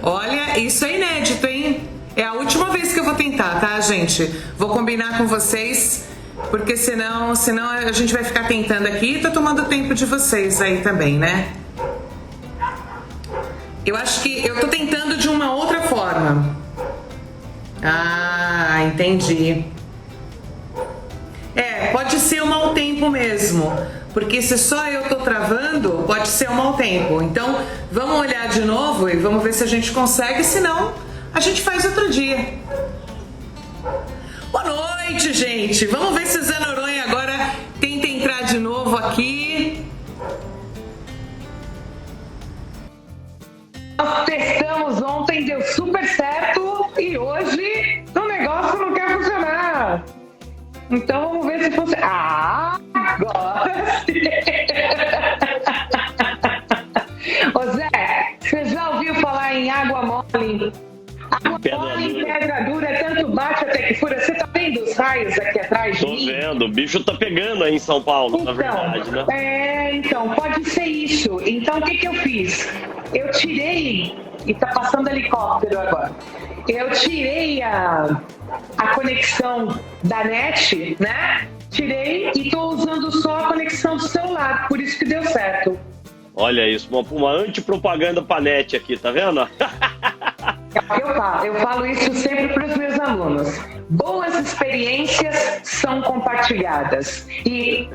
Olha, isso é inédito, hein? É a última vez que eu vou tentar, tá, gente? Vou combinar com vocês, porque senão a gente vai ficar tentando aqui e tá tomando tempo de vocês aí também, né? Eu acho que eu tô tentando de uma outra forma. Ah, entendi. Pode ser um mau tempo mesmo, porque se só eu tô travando, pode ser um mau tempo. Então, vamos olhar de novo e vamos ver se a gente consegue, senão a gente faz outro dia. Boa noite, gente. Vamos ver se o Zé Noronha agora tenta entrar de novo aqui. Nós testamos ontem, deu super certo e hoje o negócio não quer funcionar. Então vamos ver se funciona. Agora sim. Ô Zé, você já ouviu falar em água mole? Água mole em pedra dura, tanto bate até que fura. Você tá vendo os raios aqui atrás de mim? Tô vendo, o bicho tá pegando aí em São Paulo, na verdade, né? Então, pode ser isso. Então o que eu fiz? Eu tirei, e tá passando helicóptero agora, eu tirei a conexão da net, né? Tirei e tô usando só a conexão do celular, por isso que deu certo. Olha isso, uma antipropaganda pra net aqui, tá vendo? Eu falo isso sempre para os meus alunos. Boas experiências são compartilhadas e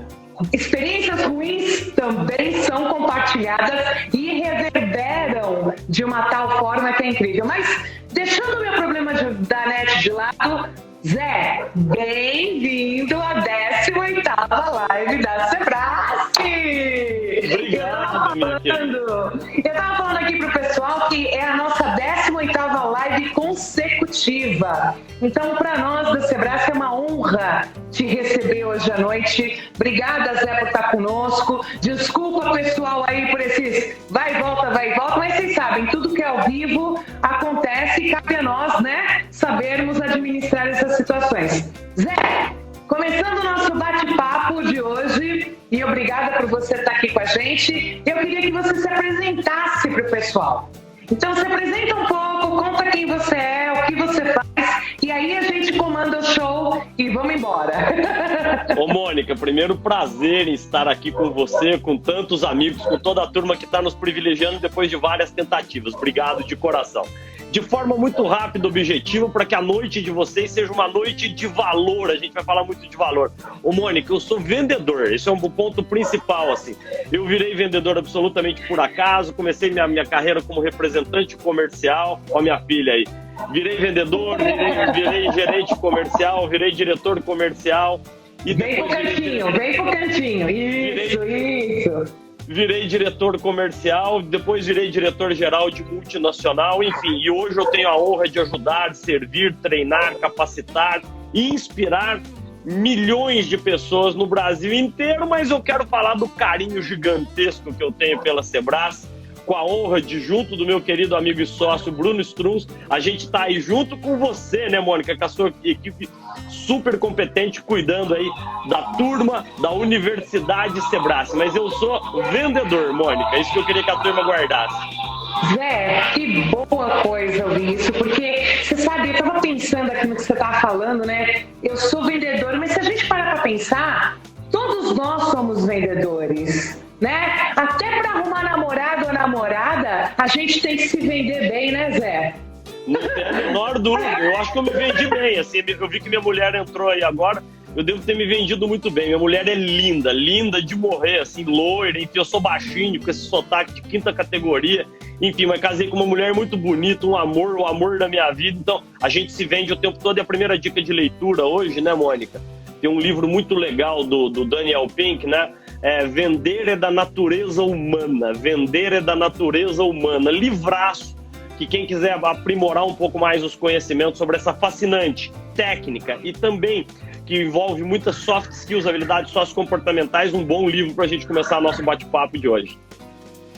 experiências ruins também são compartilhadas e reverberam de uma tal forma que é incrível. Mas deixando o meu problema da net de lado, Zé, bem-vindo à 18ª live da Sebrae! Obrigado, Eu tava falando aqui pro pessoal que é a nossa 18ª live consecutiva. Então, para nós da Sebrae é uma honra te receber hoje à noite. Obrigada, Zé, por estar conosco. Desculpa, pessoal, aí por esses vai e volta, mas vocês sabem, tudo que é ao vivo acontece e cabe a nós, né, sabermos administrar essas situações. Zé, começando o nosso bate-papo de hoje, e obrigada por você estar aqui com a gente, eu queria que você se apresentasse para o pessoal. Então, se apresenta um pouco, conta quem você é, o que você faz, e aí a gente comanda o show e vamos embora. Ô Mônica, primeiro prazer em estar aqui com você, com tantos amigos, com toda a turma que está nos privilegiando depois de várias tentativas. Obrigado de coração. De forma muito rápida, objetiva, para que a noite de vocês seja uma noite de valor. A gente vai falar muito de valor. Ô Mônica, eu sou vendedor, esse é um ponto principal, assim. Eu virei vendedor absolutamente por acaso, comecei minha carreira como representante comercial. Ó minha filha aí. Virei vendedor, virei gerente comercial, virei diretor comercial. E vem pro cantinho. Isso. Virei diretor comercial, depois virei diretor-geral de multinacional, enfim. E hoje eu tenho a honra de ajudar, servir, treinar, capacitar e inspirar milhões de pessoas no Brasil inteiro. Mas eu quero falar do carinho gigantesco que eu tenho pela Sebrae, com a honra de, junto do meu querido amigo e sócio Bruno Strunz, a gente tá aí junto com você, né, Mônica, com a sua equipe super competente, cuidando aí da turma da Universidade Sebrae. Mas eu sou vendedor, Mônica, é isso que eu queria que a turma guardasse. Zé, que boa coisa ouvir isso, porque você sabe, eu tava pensando aqui no que você tava falando, né? Eu sou vendedor, mas se a gente parar pra pensar, todos nós somos vendedores, né? Até para arrumar namorado ou namorada, a gente tem que se vender bem, né, Zé? Não tem a menor dúvida. Eu acho que eu me vendi bem, assim. Eu vi que minha mulher entrou aí agora. Eu devo ter me vendido muito bem. Minha mulher é linda, linda de morrer, assim, loira. Enfim, eu sou baixinho, com esse sotaque de 5ª categoria. Enfim, mas casei com uma mulher muito bonita, um amor, o amor da minha vida. Então, a gente se vende o tempo todo. E a primeira dica de leitura hoje, né, Mônica? Tem um livro muito legal do Daniel Pink, né? Vender é da natureza humana. Vender é da natureza humana. Livraço, que quem quiser aprimorar um pouco mais os conhecimentos sobre essa fascinante técnica e também que envolve muitas soft skills, habilidades sociocomportamentais, um bom livro para a gente começar nosso bate-papo de hoje.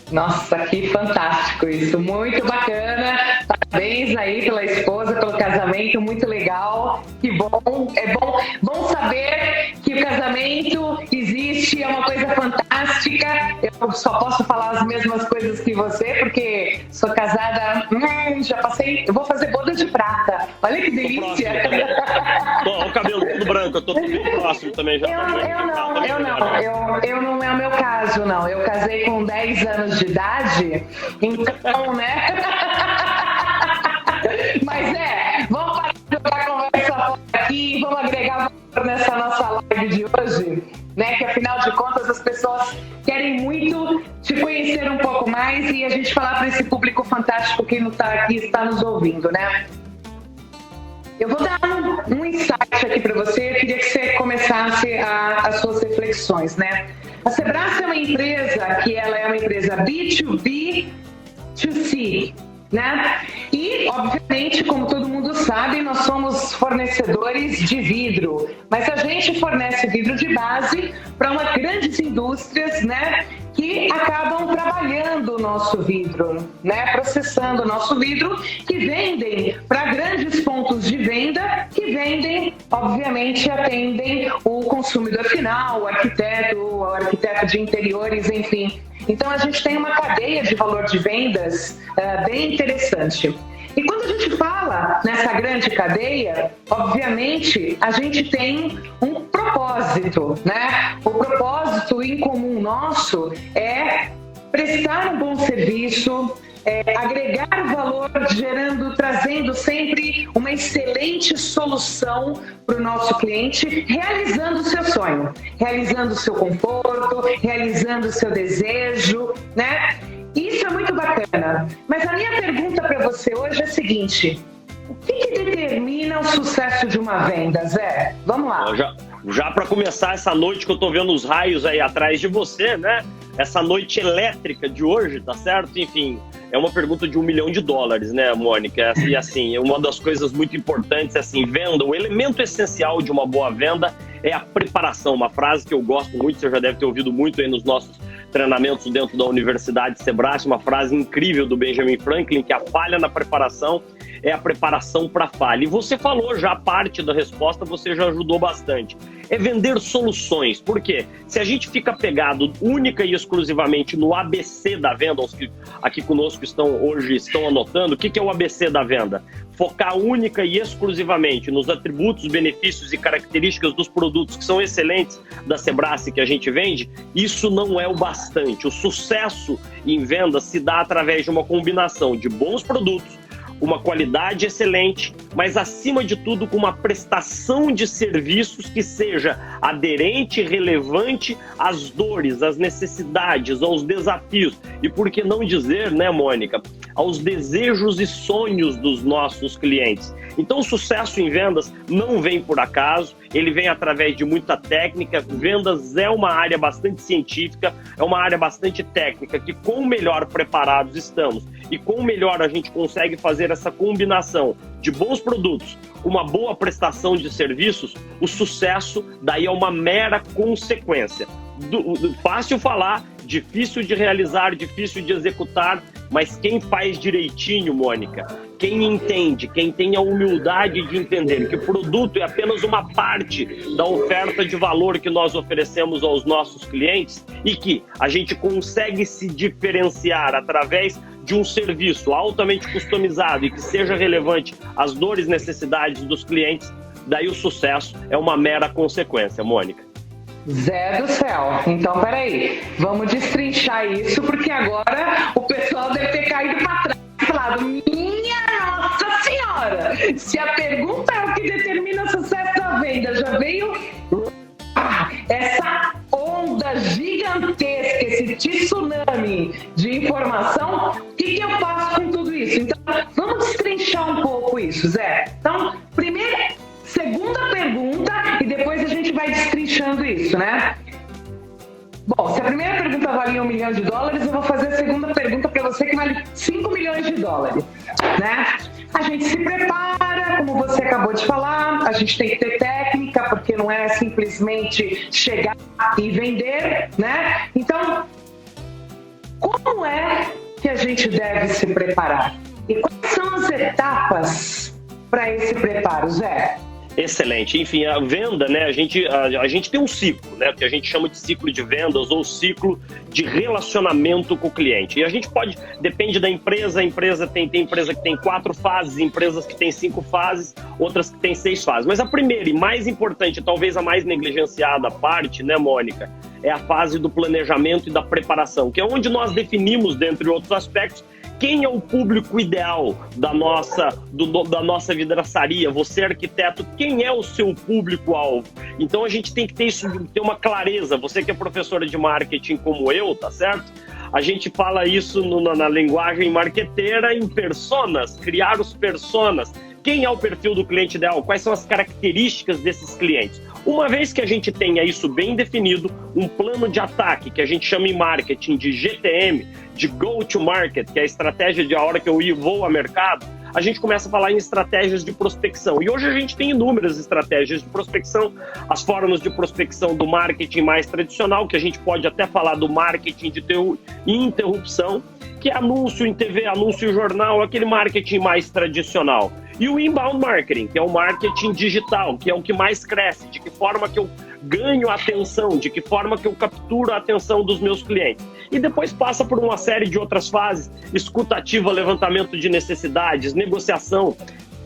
Nossa, que fantástico isso, muito bacana, parabéns aí pela esposa, pelo casamento, muito legal, que bom, é bom saber que o casamento existe existe, é uma coisa fantástica. Eu só posso falar as mesmas coisas que você, porque sou casada, já passei, eu vou fazer boda de prata. Olha que delícia. O cabelo tudo branco, eu tô tudo próximo também. Já eu não é o meu caso, não. Eu casei com 10 anos de idade, então, né? Mas vamos parar de jogar conversa fora aqui, vamos agregar valor nessa nossa live de hoje, né? Que afinal de contas as pessoas querem muito te conhecer um pouco mais e a gente falar para esse público fantástico que não está aqui, está nos ouvindo, né? Eu vou dar um insight aqui para você. Eu queria que você começasse as suas reflexões, né? A Sebrae é uma empresa que ela é uma empresa B2B2C, né? E, obviamente, como todo mundo sabe, nós somos fornecedores de vidro, mas a gente fornece vidro de base para umas grandes indústrias, né? Que acabam trabalhando o nosso vidro, né? Processando o nosso vidro, que vendem para grandes pontos de venda, que vendem, obviamente, atendem o consumidor final, o arquiteto de interiores, enfim. Então, a gente tem uma cadeia de valor de vendas bem interessante. E quando a gente fala nessa grande cadeia, obviamente, a gente tem um propósito, né? O propósito em comum nosso é prestar um bom serviço, agregar valor, trazendo sempre uma excelente solução para o nosso cliente, realizando o seu sonho, realizando o seu conforto, realizando o seu desejo, né? Isso é muito bacana. Mas a minha pergunta para você hoje é a seguinte: o que determina o sucesso de uma venda, Zé? Vamos lá. Já para começar essa noite que eu tô vendo os raios aí atrás de você, né? Essa noite elétrica de hoje, tá certo? Enfim, é uma pergunta de $1 milhão, né, Mônica? E assim, uma das coisas muito importantes é assim, venda, o elemento essencial de uma boa venda é a preparação. Uma frase que eu gosto muito, você já deve ter ouvido muito aí nos nossos treinamentos dentro da Universidade Sebrae, uma frase incrível do Benjamin Franklin, que a falha na preparação é a preparação para a falha. E você falou já parte da resposta, você já ajudou bastante. É vender soluções. Por quê? Se a gente fica pegado única e exclusivamente no ABC da venda, os que aqui conosco hoje estão anotando, o que é o ABC da venda? Focar única e exclusivamente nos atributos, benefícios e características dos produtos que são excelentes da Sebrae que a gente vende, isso não é o bastante. O sucesso em venda se dá através de uma combinação de bons produtos, uma qualidade excelente, mas acima de tudo com uma prestação de serviços que seja aderente e relevante às dores, às necessidades, aos desafios e, por que não dizer, né, Mônica, aos desejos e sonhos dos nossos clientes. Então o sucesso em vendas não vem por acaso, ele vem através de muita técnica. Vendas é uma área bastante científica, é uma área bastante técnica, que com melhor preparados estamos e com melhor a gente consegue fazer essa combinação de bons produtos, uma boa prestação de serviços, o sucesso daí é uma mera consequência. Fácil falar, difícil de realizar, difícil de executar, mas quem faz direitinho, Mônica, quem entende, quem tem a humildade de entender que o produto é apenas uma parte da oferta de valor que nós oferecemos aos nossos clientes e que a gente consegue se diferenciar através de um serviço altamente customizado e que seja relevante às dores e necessidades dos clientes, daí o sucesso é uma mera consequência, Mônica. Zé do céu. Então, peraí, vamos destrinchar isso, porque agora o pessoal deve ter caído para trás e falado: minha Nossa Senhora, se a pergunta é o que determina o sucesso da venda, já veio essa onda gigantesca, esse tsunami de informação, o que eu faço com tudo isso? Então, vamos destrinchar um pouco isso, Zé. Então, segunda pergunta, e depois a gente vai destrinchando isso, né? Bom, se a primeira pergunta valia $1 milhão, eu vou fazer a segunda pergunta para você, que vale $5 milhões, né? A gente se prepara, como você acabou de falar, a gente tem que ter técnica, porque não é simplesmente chegar e vender, né? Então, como é que a gente deve se preparar? E quais são as etapas para esse preparo, Zé? Excelente. Enfim, a venda, né, a gente tem um ciclo, né, que a gente chama de ciclo de vendas ou ciclo de relacionamento com o cliente. E a gente pode, depende da empresa, tem empresa que tem 4 fases, empresas que tem 5 fases, outras que tem 6 fases. Mas a primeira e mais importante, talvez a mais negligenciada parte, né, Mônica, é a fase do planejamento e da preparação, que é onde nós definimos, dentre outros aspectos, quem é o público ideal da nossa vidraçaria? Você, arquiteto, quem é o seu público-alvo? Então a gente tem que ter uma clareza. Você que é professora de marketing como eu, tá certo? A gente fala isso na linguagem marqueteira em personas, criar os personas. Quem é o perfil do cliente ideal? Quais são as características desses clientes? Uma vez que a gente tenha isso bem definido, um plano de ataque, que a gente chama em marketing de GTM, de Go to Market, que é a estratégia de a hora que eu vou ao mercado, a gente começa a falar em estratégias de prospecção. E hoje a gente tem inúmeras estratégias de prospecção, as formas de prospecção do marketing mais tradicional, que a gente pode até falar do marketing de interrupção, que é anúncio em TV, anúncio em jornal, aquele marketing mais tradicional. E o inbound marketing, que é o marketing digital, que é o que mais cresce, de que forma que eu ganho a atenção, de que forma que eu capturo a atenção dos meus clientes. E depois passa por uma série de outras fases, escutativa, levantamento de necessidades, negociação,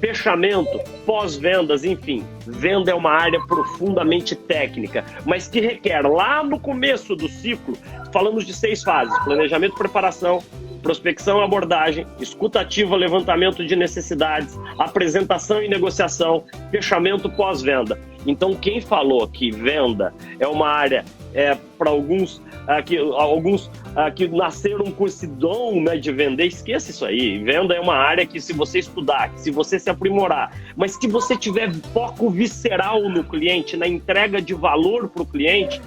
fechamento, pós-vendas, enfim. Venda é uma área profundamente técnica, mas que requer, lá no começo do ciclo, falamos de 6 fases: planejamento, preparação, prospecção, abordagem, escutativa, levantamento de necessidades, apresentação e negociação, fechamento, pós-venda. Então, quem falou que venda é uma área, para alguns que nasceram com esse dom, né, de vender, esqueça isso aí. Venda é uma área que, se você estudar, que se você se aprimorar, mas que você tiver foco visceral no cliente, na entrega de valor para o cliente,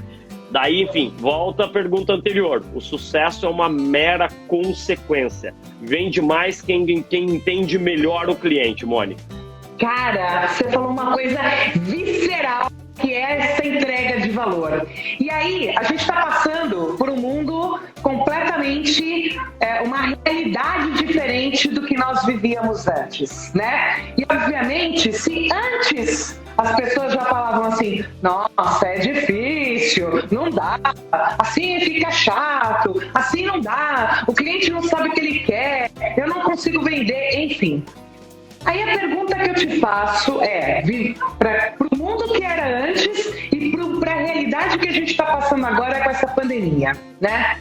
daí, enfim, volta à pergunta anterior. O sucesso é uma mera consequência. Vende mais quem entende melhor o cliente, Mônica. Cara, você falou uma coisa visceral, que é essa entrega de valor. E aí, a gente está passando por um mundo completamente, uma realidade diferente do que nós vivíamos antes, né? E, obviamente, se antes as pessoas já falavam assim: nossa, é difícil, não dá, assim fica chato, assim não dá, o cliente não sabe o que ele quer, eu não consigo vender, enfim. Aí a pergunta que eu te faço é, para o mundo que era antes e para a realidade que a gente está passando agora com essa pandemia, né?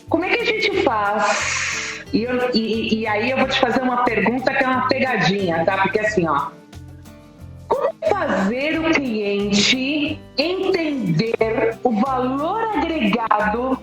Como é que a gente faz? E aí eu vou te fazer uma pergunta que é uma pegadinha, tá? Porque assim, ó, como fazer o cliente entender o valor agregado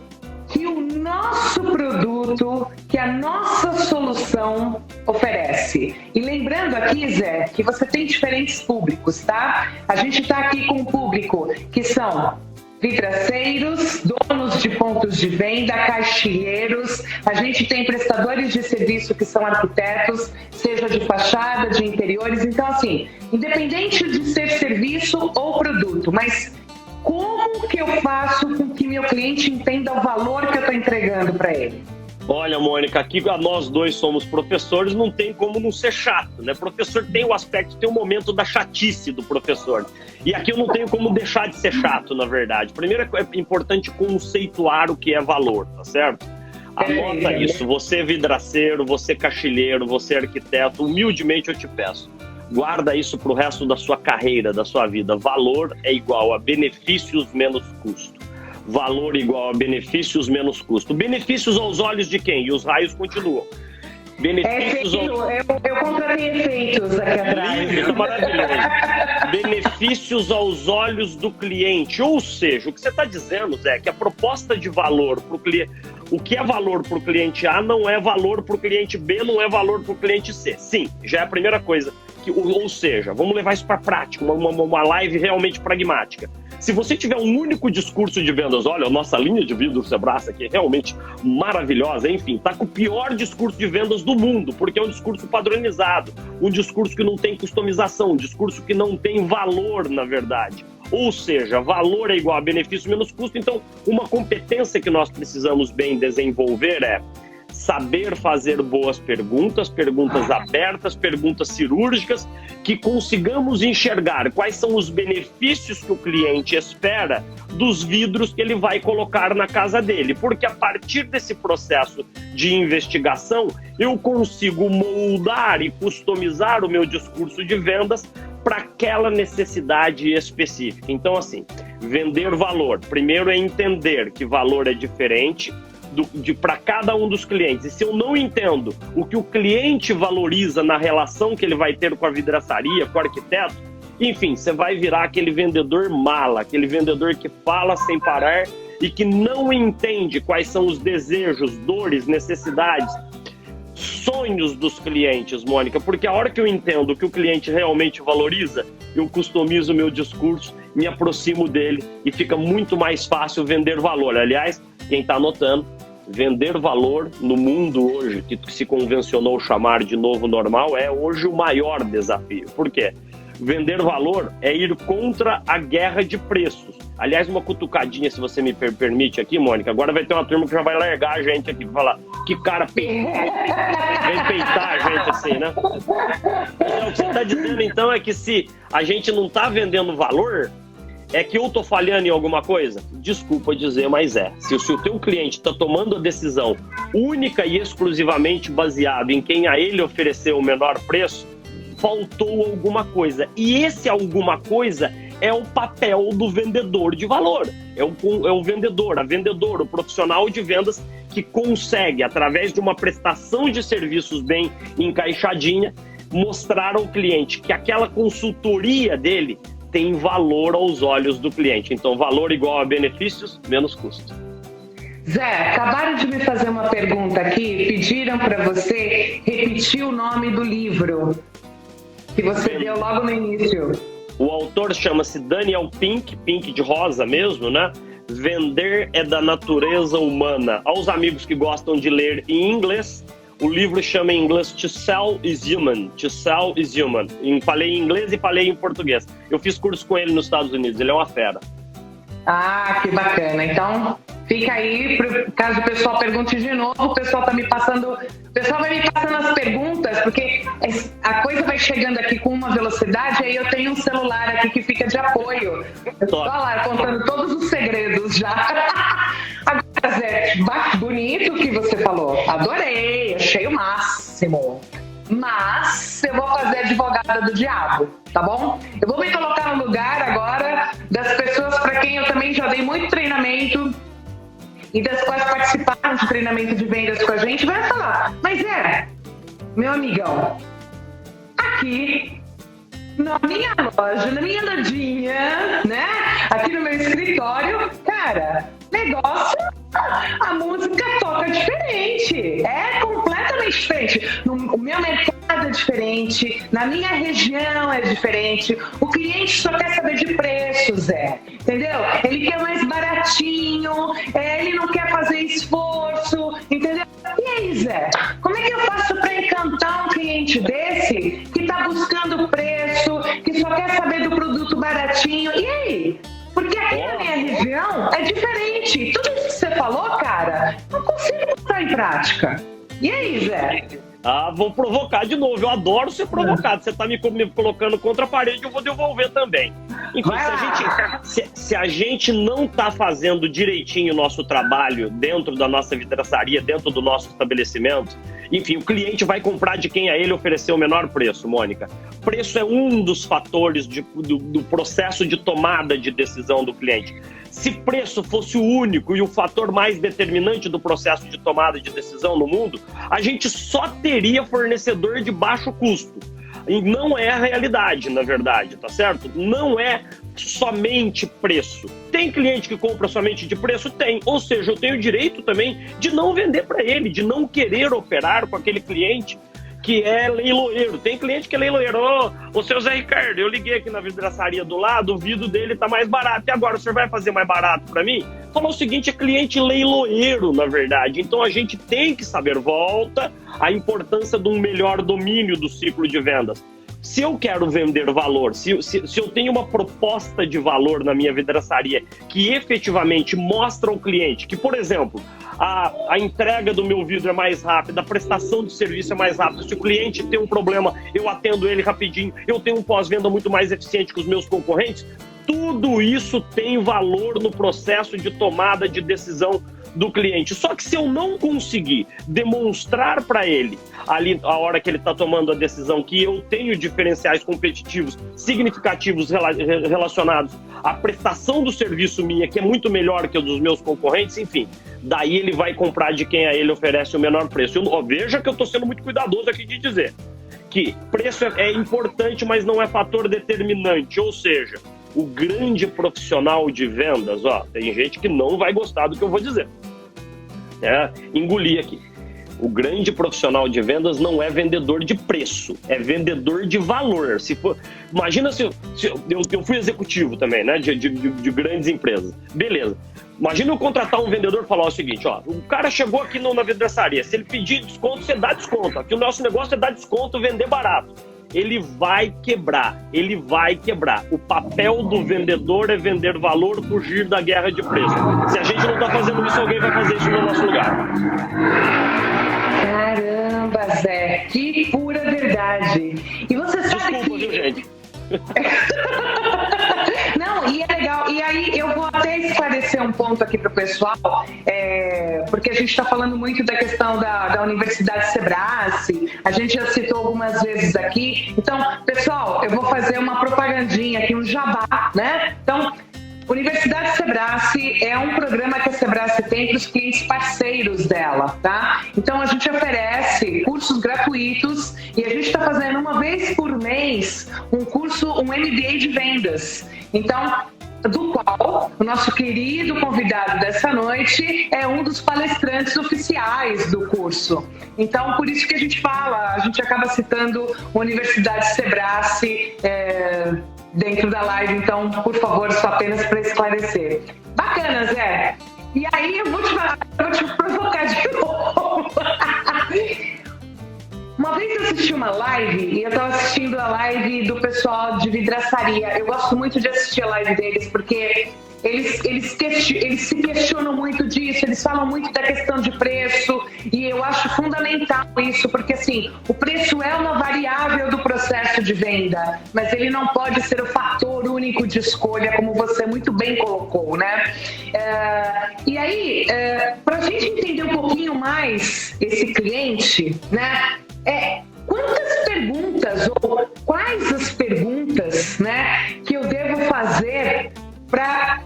que o nosso produto, que a nossa solução oferece? E lembrando aqui, Zé, que você tem diferentes públicos, tá? A gente está aqui com um público que são vidraceiros, donos de pontos de venda, caixilheiros, a gente tem prestadores de serviço que são arquitetos, seja de fachada, de interiores. Então, assim, independente de ser serviço ou produto, mas como que eu faço com que meu cliente entenda o valor que eu estou entregando para ele? Olha, Mônica, aqui nós dois somos professores, não tem como não ser chato, né? Professor tem o aspecto, tem o momento da chatice do professor. E aqui eu não tenho como deixar de ser chato, na verdade. Primeiro é importante conceituar o que é valor, tá certo? Anota isso. Você vidraceiro, você caixilheiro, você arquiteto, humildemente eu te peço, guarda isso para o resto da sua carreira, da sua vida. Valor é igual a benefícios menos custo. Valor igual a benefícios menos custo. Benefícios aos olhos de quem? E os raios continuam. Benefícios eu contratei efeitos aqui atrás. Lindo, maravilhoso. Benefícios aos olhos do cliente. Ou seja, o que você está dizendo, Zé, é que a proposta de valor para o cliente, o que é valor para o cliente A não é valor para o cliente B, não é valor para o cliente C. Sim, já é a primeira coisa. Ou seja, vamos levar isso para a prática, uma live realmente pragmática. Se você tiver um único discurso de vendas, olha, a nossa linha de vidro Sebrae aqui é realmente maravilhosa, enfim, tá com o pior discurso de vendas do mundo, porque é um discurso padronizado, um discurso que não tem customização, um discurso que não tem valor, na verdade. Ou seja, valor é igual a benefício menos custo. Então, uma competência que nós precisamos bem desenvolver é saber fazer boas perguntas, perguntas abertas, perguntas cirúrgicas, que consigamos enxergar quais são os benefícios que o cliente espera dos vidros que ele vai colocar na casa dele. Porque a partir desse processo de investigação, eu consigo moldar e customizar o meu discurso de vendas para aquela necessidade específica. Então, assim, vender valor. Primeiro é entender que valor é diferente para cada um dos clientes. E se eu não entendo o que o cliente valoriza na relação que ele vai ter com a vidraçaria, com o arquiteto, enfim, você vai virar aquele vendedor mala, aquele vendedor que fala sem parar e que não entende quais são os desejos, dores, necessidades, sonhos dos clientes, Mônica, porque a hora que eu entendo o que o cliente realmente valoriza, eu customizo o meu discurso, me aproximo dele e fica muito mais fácil vender valor. Aliás, quem está anotando, vender valor no mundo hoje, que se convencionou chamar de novo normal, é hoje o maior desafio. Por quê? Vender valor é ir contra a guerra de preços. Aliás, uma cutucadinha, se você me permite aqui, Mônica. Agora vai ter uma turma que já vai largar a gente aqui, pra falar que cara vem peitar a gente assim, né? O que você está dizendo, então, é que se a gente não está vendendo valor, é que eu tô falhando em alguma coisa? Desculpa dizer, mas é. Se o teu cliente está tomando a decisão única e exclusivamente baseado em quem a ele ofereceu o menor preço, faltou alguma coisa. E esse alguma coisa é o papel do vendedor de valor. É o vendedor, a vendedora, o profissional de vendas que consegue, através de uma prestação de serviços bem encaixadinha, mostrar ao cliente que aquela consultoria dele tem valor aos olhos do cliente. Então, valor igual a benefícios, menos custo. Zé, acabaram de me fazer uma pergunta aqui, pediram para você repetir o nome do livro que você deu logo no início. O autor chama-se Daniel Pink, Pink de rosa mesmo, né? Vender é da natureza humana. Aos amigos que gostam de ler em inglês, o livro chama em inglês To Sell is Human. To Sell is Human. Falei em inglês e falei em português. Eu fiz curso com ele nos Estados Unidos, ele é uma fera. Ah, que bacana. Então, fica aí, caso o pessoal pergunte de novo, o pessoal vai me passando as perguntas, porque a coisa vai chegando aqui com uma velocidade, aí eu tenho um celular aqui que fica de apoio. Eu tô lá contando todos os segredos já. Agora, Zé, bonito o que você falou. Adorei, achei o máximo. Mas eu vou fazer advogada do diabo, tá bom? Eu vou me colocar no lugar agora das pessoas para quem eu também já dei muito treinamento e das quais participaram de treinamento de vendas com a gente. Vai falar, mas meu amigão, aqui na minha loja, na minha lojinha, né? Aqui no meu escritório, cara, negócio, a música toca diferente. É completamente diferente. O meu mercado é diferente, na minha região é diferente. O cliente só quer saber de preço, Zé. Entendeu? Ele quer mais baratinho, ele não quer fazer esforço, entendeu? E aí, Zé? Como é que eu faço para encantar um cliente desse que está buscando preço, que só quer saber do produto baratinho? E aí? Porque aqui na minha região é diferente. Tudo isso que você falou, cara, não consigo botar em prática. E aí, Zé? Vou provocar de novo. Eu adoro ser provocado. Você está me colocando contra a parede, eu vou devolver também. Enfim, se a gente não está fazendo direitinho o nosso trabalho dentro da nossa vidraçaria, dentro do nosso estabelecimento, enfim, o cliente vai comprar de quem a ele ofereceu o menor preço, Mônica. Preço é um dos fatores do processo de tomada de decisão do cliente. Se preço fosse o único e o fator mais determinante do processo de tomada de decisão no mundo, a gente só teria fornecedor de baixo custo. E não é a realidade, na verdade, tá certo? Não é somente preço. Tem cliente que compra somente de preço? Tem. Ou seja, eu tenho o direito também de não vender para ele, de não querer operar com aquele cliente que é leiloeiro. Tem cliente que é leiloeiro. Ô, seu Zé Ricardo, eu liguei aqui na vidraçaria do lado, o vidro dele tá mais barato. E agora, o senhor vai fazer mais barato para mim? Falou o seguinte, é cliente leiloeiro, na verdade. Então, a gente tem que saber, volta, a importância de um melhor domínio do ciclo de vendas. se eu quero vender valor, se eu tenho uma proposta de valor na minha vidraçaria que efetivamente mostra ao cliente que, por exemplo, a entrega do meu vidro é mais rápida, a prestação de serviço é mais rápida, se o cliente tem um problema, eu atendo ele rapidinho, eu tenho um pós-venda muito mais eficiente que os meus concorrentes, tudo isso tem valor no processo de tomada de decisão do cliente. Só que se eu não conseguir demonstrar para ele, ali a hora que ele está tomando a decisão, que eu tenho diferenciais competitivos significativos relacionados à prestação do serviço minha, que é muito melhor que o dos meus concorrentes, enfim, daí ele vai comprar de quem a ele oferece o menor preço. Veja que eu estou sendo muito cuidadoso aqui de dizer que preço é importante, mas não é fator determinante, ou seja, o grande profissional de vendas, tem gente que não vai gostar do que eu vou dizer. Engoli aqui. O grande profissional de vendas não é vendedor de preço, é vendedor de valor. Imagina se eu fui executivo também, né, de grandes empresas. Beleza. Imagina eu contratar um vendedor e falar o seguinte, o cara chegou aqui na vidraçaria, se ele pedir desconto, você dá desconto. Aqui o nosso negócio é dar desconto, vender barato. Ele vai quebrar. O papel do vendedor é vender valor, fugir da guerra de preço. Se a gente não está fazendo isso, alguém vai fazer isso no nosso lugar. Caramba, Zé, que pura verdade. E você sabe Desculpa, viu, gente? Não, e é legal. E aí eu vou até esclarecer um ponto aqui para o pessoal, porque a gente está falando muito da questão da Universidade Sebrae, a gente já citou algumas vezes aqui. Então, pessoal, eu vou fazer uma propagandinha aqui, um jabá, né? Então, Universidade Sebrae é um programa que a Sebrae tem para os clientes parceiros dela, tá? Então, a gente oferece cursos gratuitos e a gente está fazendo uma vez por mês um MBA de vendas. Então, do qual o nosso querido convidado dessa noite é um dos palestrantes oficiais do curso. Então, por isso que a gente acaba citando a Universidade Sebrae dentro da live, então, por favor, só apenas para esclarecer. Bacana, Zé. E aí eu vou te provocar de novo. Uma vez eu assisti uma live, e eu estava assistindo a live do pessoal de vidraçaria. Eu gosto muito de assistir a live deles, porque eles se questionam muito disso, eles falam muito da questão de preço, e eu acho fundamental isso, porque assim, o preço é uma variável do processo de venda, mas ele não pode ser o fator único de escolha, como você muito bem colocou, né? E aí, para a gente entender um pouquinho mais esse cliente, né? Quantas perguntas, ou quais as perguntas, né, que eu devo fazer para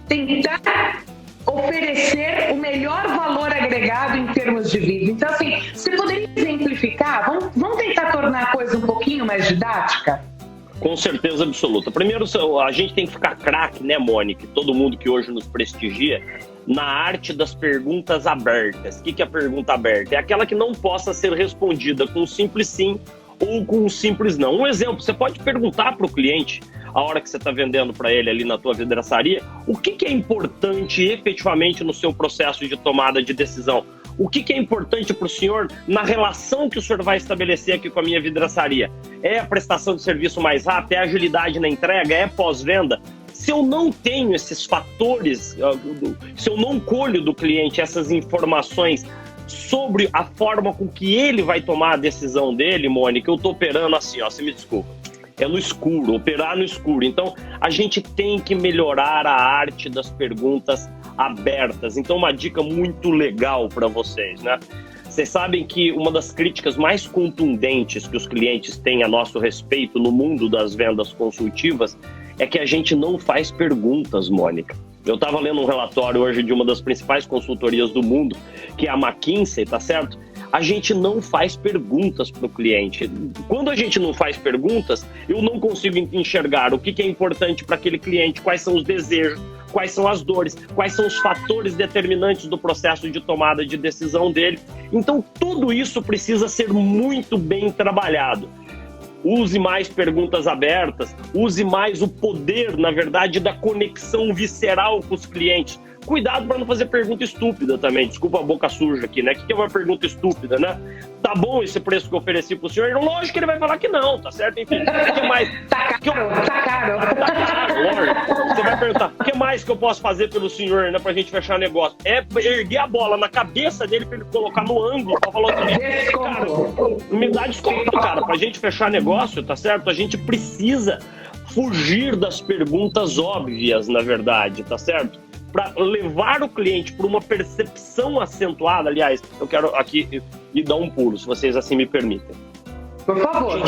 tentar oferecer o melhor valor agregado em termos de vida? Então, assim, você poderia exemplificar? Vamos tentar tornar a coisa um pouquinho mais didática? Com certeza absoluta. Primeiro, a gente tem que ficar craque, né, Mônica? Todo mundo que hoje nos prestigia, na arte das perguntas abertas. O que é a pergunta aberta? É aquela que não possa ser respondida com um simples sim ou com um simples não. Um exemplo, você pode perguntar para o cliente, a hora que você está vendendo para ele ali na tua vidraçaria, o que é importante efetivamente no seu processo de tomada de decisão? O que é importante para o senhor na relação que o senhor vai estabelecer aqui com a minha vidraçaria? É a prestação de serviço mais rápida? É a agilidade na entrega? É pós-venda? Se eu não tenho esses fatores, se eu não colho do cliente essas informações sobre a forma com que ele vai tomar a decisão dele, Mônica, eu estou operando assim, você me desculpa, é no escuro, operar no escuro. Então, a gente tem que melhorar a arte das perguntas abertas. Então, uma dica muito legal para vocês, né? Vocês sabem que uma das críticas mais contundentes que os clientes têm a nosso respeito no mundo das vendas consultivas é que a gente não faz perguntas, Mônica. Eu estava lendo um relatório hoje de uma das principais consultorias do mundo, que é a McKinsey, tá certo? A gente não faz perguntas para o cliente. Quando a gente não faz perguntas, eu não consigo enxergar o que é importante para aquele cliente, quais são os desejos, quais são as dores, quais são os fatores determinantes do processo de tomada de decisão dele. Então, tudo isso precisa ser muito bem trabalhado. Use mais perguntas abertas, use mais o poder, na verdade, da conexão visceral com os clientes. cuidado para não fazer pergunta estúpida também. Desculpa a boca suja aqui, né? O que é uma pergunta estúpida, né? Tá bom esse preço que eu ofereci pro senhor? Lógico que ele vai falar que não, tá certo? Enfim, o que mais? Tá caro. Tá caro, lógico. Você vai perguntar, o que mais que eu posso fazer pelo senhor, né, pra gente fechar negócio? É erguer a bola na cabeça dele pra ele colocar no ângulo, pra falar o seguinte, cara, me dá desconto, cara, pra gente fechar negócio, tá certo? A gente precisa fugir das perguntas óbvias, na verdade, tá certo? Para levar o cliente para uma percepção acentuada. Aliás, eu quero aqui ir dar um pulo, se vocês assim me permitem. Por favor.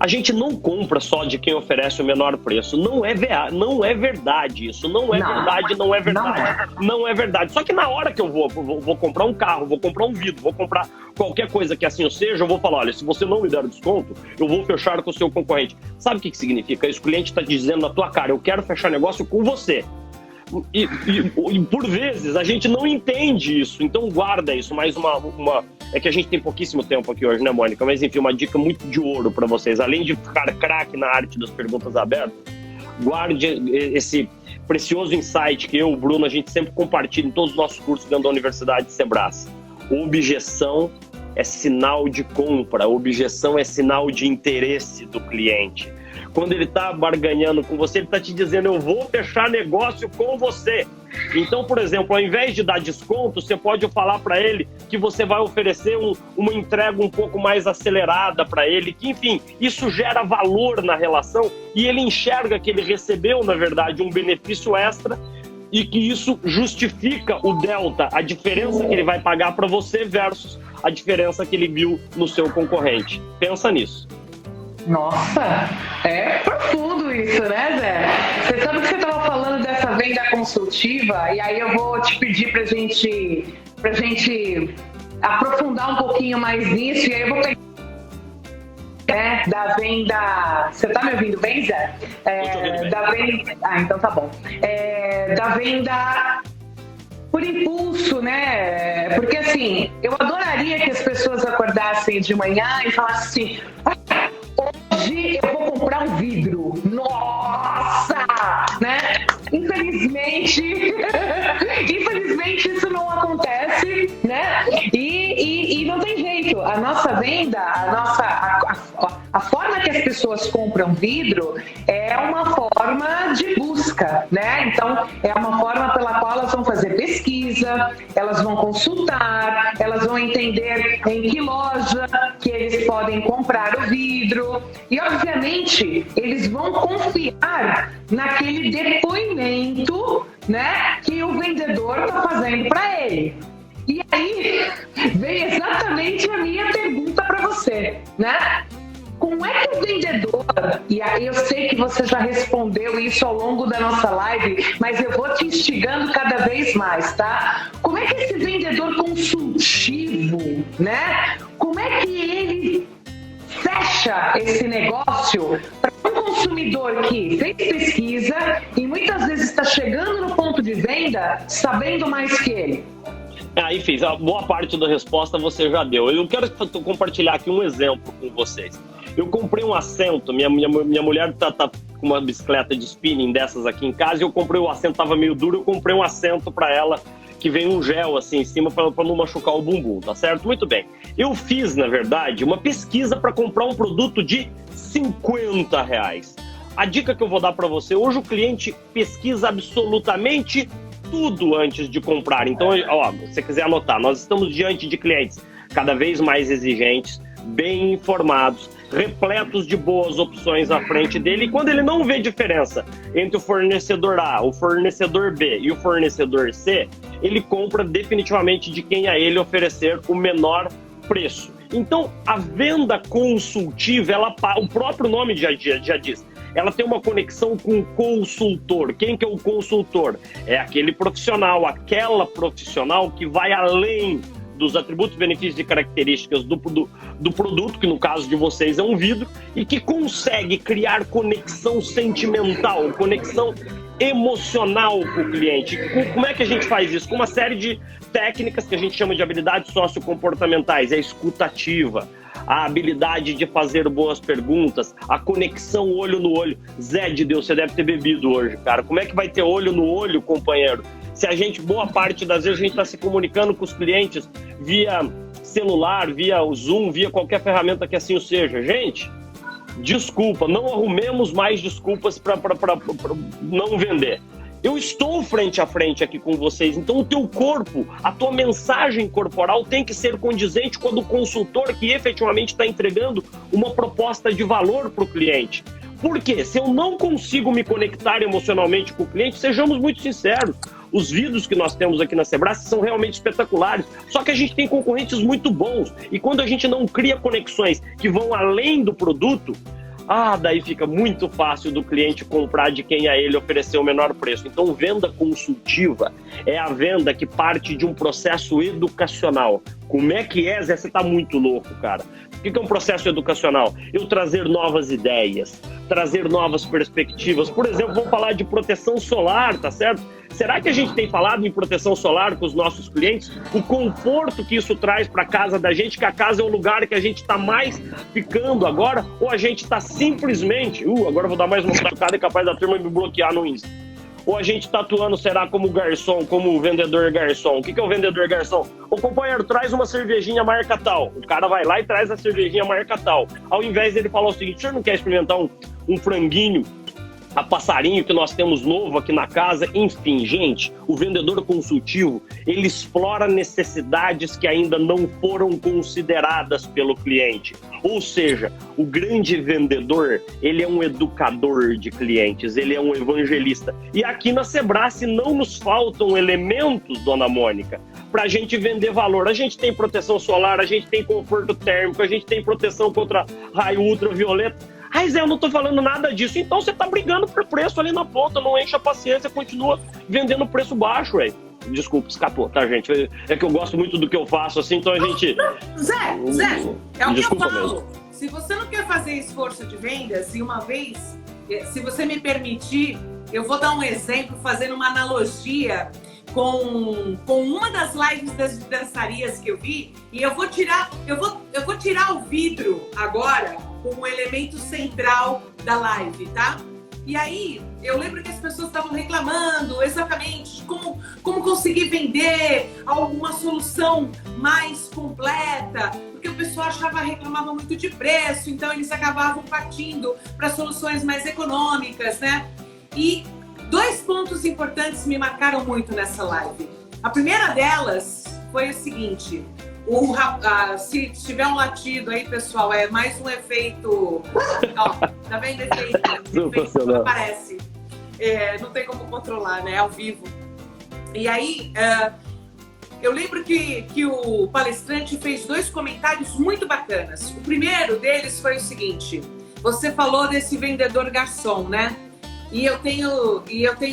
A gente não compra só de quem oferece o menor preço. Não é verdade isso. Não é verdade. Só que na hora que eu vou comprar um carro, vou comprar um vidro, vou comprar qualquer coisa que assim seja, eu vou falar, olha, se você não me der desconto, eu vou fechar com o seu concorrente. Sabe o que significa isso? O cliente está dizendo na tua cara, eu quero fechar negócio com você. E por vezes a gente não entende isso, então guarda isso. Mais uma é que a gente tem pouquíssimo tempo aqui hoje, né, Mônica? Mas enfim, uma dica muito de ouro para vocês. Além de ficar craque na arte das perguntas abertas, guarde esse precioso insight que eu, o Bruno, a gente sempre compartilha em todos os nossos cursos dentro da Universidade de Sebrae. Objeção é sinal de compra, objeção é sinal de interesse do cliente. Quando ele está barganhando com você, ele está te dizendo, eu vou fechar negócio com você. Então, por exemplo, ao invés de dar desconto, você pode falar para ele que você vai oferecer uma entrega um pouco mais acelerada para ele, que, enfim, isso gera valor na relação e ele enxerga que ele recebeu, na verdade, um benefício extra e que isso justifica o delta, a diferença que ele vai pagar para você versus a diferença que ele viu no seu concorrente. Pensa nisso. Nossa, é profundo isso, né, Zé? Você sabe que você estava falando dessa venda consultiva, e aí eu vou te pedir pra gente aprofundar um pouquinho mais nisso, e aí eu vou pegar da venda... Você tá me ouvindo bem, Zé? Da venda... Ah, então tá bom. Da venda por impulso, né? Porque assim, eu adoraria que as pessoas acordassem de manhã e falassem assim... Hoje eu vou comprar um vidro. Nossa! Né? Infelizmente isso não acontece, né? E não tem jeito. A nossa venda, a forma que as pessoas compram vidro é uma forma de busca, né? Então, é uma forma pela qual elas vão fazer pesquisa, elas vão consultar, elas vão entender em que loja que eles podem comprar o vidro. E, obviamente, eles vão confiar naquele depoimento, né, que o vendedor está fazendo para ele. E aí vem exatamente a minha pergunta para você, né? Como é que o vendedor, e aí eu sei que você já respondeu isso ao longo da nossa live, mas eu vou te instigando cada vez mais, tá? Como é que esse vendedor consultivo, né? Como é que ele fecha esse negócio para um consumidor que fez pesquisa e muitas vezes está chegando no ponto de venda sabendo mais que ele? Enfim, a boa parte da resposta você já deu. Eu quero compartilhar aqui um exemplo com vocês. Eu comprei um assento, minha mulher tá com uma bicicleta de spinning dessas aqui em casa, e eu comprei o assento, tava meio duro, eu comprei um assento para ela que vem um gel assim em cima para não machucar o bumbum, tá certo? Muito bem. Eu fiz, na verdade, uma pesquisa para comprar um produto de R$50. A dica que eu vou dar para você, hoje o cliente pesquisa absolutamente tudo antes de comprar. Então, ó, se você quiser anotar, nós estamos diante de clientes cada vez mais exigentes, bem informados, repletos de boas opções à frente dele, e quando ele não vê diferença entre o fornecedor A, o fornecedor B e o fornecedor C, ele compra definitivamente de quem a ele oferecer o menor preço. Então, a venda consultiva, o próprio nome já diz, ela tem uma conexão com o consultor. Quem que é o consultor? É aquele profissional, aquela profissional que vai além dos atributos, benefícios e características do produto, que no caso de vocês é um vidro, e que consegue criar conexão sentimental, conexão emocional com o cliente. Como é que a gente faz isso? Com uma série de técnicas que a gente chama de habilidades sociocomportamentais, a escutativa, a habilidade de fazer boas perguntas, a conexão olho no olho. Zé de Deus, você deve ter bebido hoje, cara. Como é que vai ter olho no olho, companheiro, Se a gente, boa parte das vezes, a gente está se comunicando com os clientes via celular, via o Zoom, via qualquer ferramenta que assim o seja. Gente, desculpa, não arrumemos mais desculpas para não vender. Eu estou frente a frente aqui com vocês, então o teu corpo, a tua mensagem corporal tem que ser condizente com a do consultor que efetivamente está entregando uma proposta de valor para o cliente. Por quê? Se eu não consigo me conectar emocionalmente com o cliente, sejamos muito sinceros, os vídeos que nós temos aqui na Sebrae são realmente espetaculares, só que a gente tem concorrentes muito bons, e quando a gente não cria conexões que vão além do produto, daí fica muito fácil do cliente comprar de quem a ele ofereceu o menor preço. Então, venda consultiva é a venda que parte de um processo educacional. Como é que é, Zé? Você tá muito louco, cara. O que é um processo educacional? Eu trazer novas ideias, trazer novas perspectivas. Por exemplo, vamos falar de proteção solar, tá certo? Será que a gente tem falado em proteção solar com os nossos clientes? O conforto que isso traz para a casa da gente, que a casa é o lugar que a gente está mais ficando agora, ou a gente está simplesmente... agora eu vou dar mais uma tocada e capaz da turma me bloquear no Insta. Ou a gente está atuando, será, como garçom, como vendedor garçom? O que é o vendedor garçom? O companheiro traz uma cervejinha marca tal. O cara vai lá e traz a cervejinha marca tal. Ao invés dele falar o seguinte, o senhor não quer experimentar um franguinho a passarinho que nós temos novo aqui na casa? Enfim, gente, o vendedor consultivo, ele explora necessidades que ainda não foram consideradas pelo cliente. Ou seja, o grande vendedor, ele é um educador de clientes, ele é um evangelista. E aqui na Sebrae não nos faltam elementos, dona Mônica, para a gente vender valor. A gente tem proteção solar, a gente tem conforto térmico, a gente tem proteção contra raio ultravioleta. Zé, eu não tô falando nada disso. Então você tá brigando por preço ali na ponta, não enche a paciência, continua vendendo preço baixo, velho. Desculpa, escapou, tá, gente? É que eu gosto muito do que eu faço, assim, então a gente... Zé, é o que eu falo. Mesmo. Se você não quer fazer esforço de vendas, e uma vez, se você me permitir, eu vou dar um exemplo, fazendo uma analogia com uma das lives das dançarias que eu vi, e eu vou tirar o vidro agora como elemento central da live, tá? E aí, eu lembro que as pessoas estavam reclamando exatamente de como conseguir vender alguma solução mais completa, porque o pessoal reclamava muito de preço, então eles acabavam partindo para soluções mais econômicas, né? E 2 pontos importantes me marcaram muito nessa live. A primeira delas foi o seguinte... se tiver um latido aí, pessoal, é mais um efeito. Ó, tá vendo esse efeito que aparece? Não tem como controlar, né? Ao vivo. E aí, eu lembro que o palestrante fez 2 comentários muito bacanas. O primeiro deles foi o seguinte: você falou desse vendedor garçom, né? E eu tenho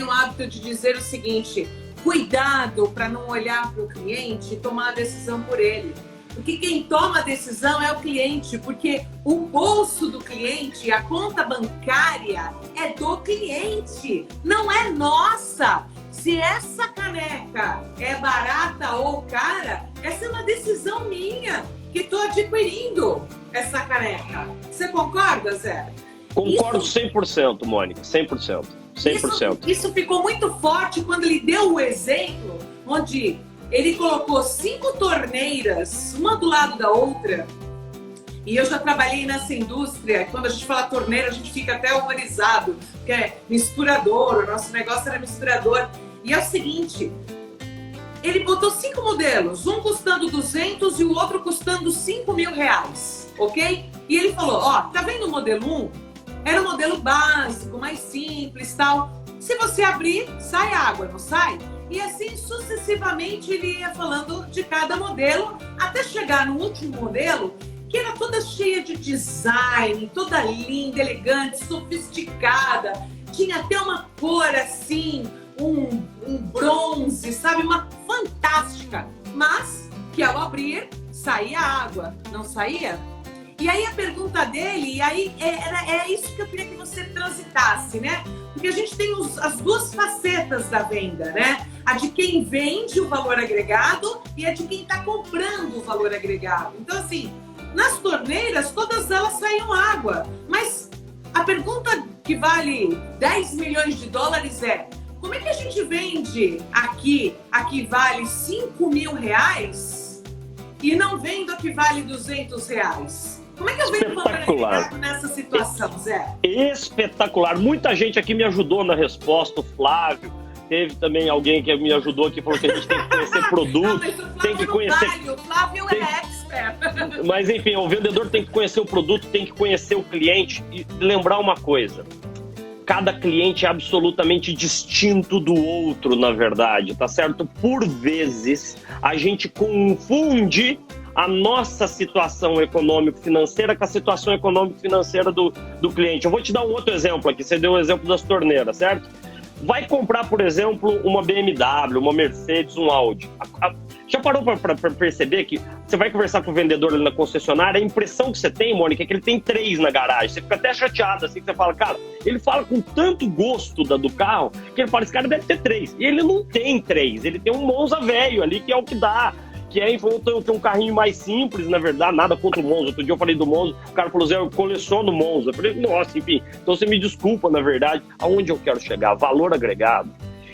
o hábito de dizer o seguinte: cuidado para não olhar para o cliente e tomar a decisão por ele. Porque quem toma a decisão é o cliente, porque o bolso do cliente, a conta bancária é do cliente, não é nossa. Se essa caneca é barata ou cara, essa é uma decisão minha, que estou adquirindo essa caneca. Você concorda, Zé? Concordo 100%, Mônica, 100%. 100%. Isso ficou muito forte quando ele deu o exemplo, onde ele colocou 5 torneiras, uma do lado da outra. E eu já trabalhei nessa indústria. Quando a gente fala torneira, a gente fica até horrorizado, porque é misturador, o nosso negócio era misturador. E é o seguinte, ele botou 5 modelos, um custando 200 e o outro custando 5 mil reais, ok? E ele falou, tá vendo o modelo 1? Era um modelo básico, mais simples, tal. Se você abrir, sai água, não sai? E assim, sucessivamente, ele ia falando de cada modelo, até chegar no último modelo, que era toda cheia de design, toda linda, elegante, sofisticada. Tinha até uma cor assim, um bronze, sabe? Uma fantástica. Mas que ao abrir, saía água, não saía? E aí a pergunta dele, e aí era isso que eu queria que você transitasse, né? Porque a gente tem as 2 facetas da venda, né? A de quem vende o valor agregado e a de quem está comprando o valor agregado. Então, assim, nas torneiras, todas elas saíam água. Mas a pergunta que vale 10 milhões de dólares é: como é que a gente vende aqui a que vale R$5.000 e não vendo a que vale R$200? Como é que eu venho comprar nessa situação, Zé? Espetacular. Muita gente aqui me ajudou na resposta, o Flávio. Teve também alguém que me ajudou aqui, falou que a gente tem que conhecer produto, tem que conhecer... O Flávio é expert. Mas enfim, o vendedor tem que conhecer o produto, tem que conhecer o cliente e lembrar uma coisa. Cada cliente é absolutamente distinto do outro, na verdade, tá certo? Por vezes, a gente confunde a nossa situação econômico-financeira com a situação econômico-financeira do cliente. Eu vou te dar um outro exemplo aqui. Você deu o exemplo das torneiras, certo? Vai comprar, por exemplo, uma BMW, uma Mercedes, um Audi. Já parou para perceber que você vai conversar com o vendedor ali na concessionária, a impressão que você tem, Mônica, é que ele tem 3 na garagem. Você fica até chateado, assim, que você fala, cara, ele fala com tanto gosto do carro, que ele fala, esse cara deve ter 3. E ele não tem 3, ele tem um Monza velho ali, que é o que dá. Que é, tem um carrinho mais simples, na verdade, nada contra o Monza. Outro dia eu falei do Monza, o cara falou, Zé, eu coleciono Monza. Eu falei, nossa, enfim, então você me desculpa, na verdade. Aonde eu quero chegar? Valor agregado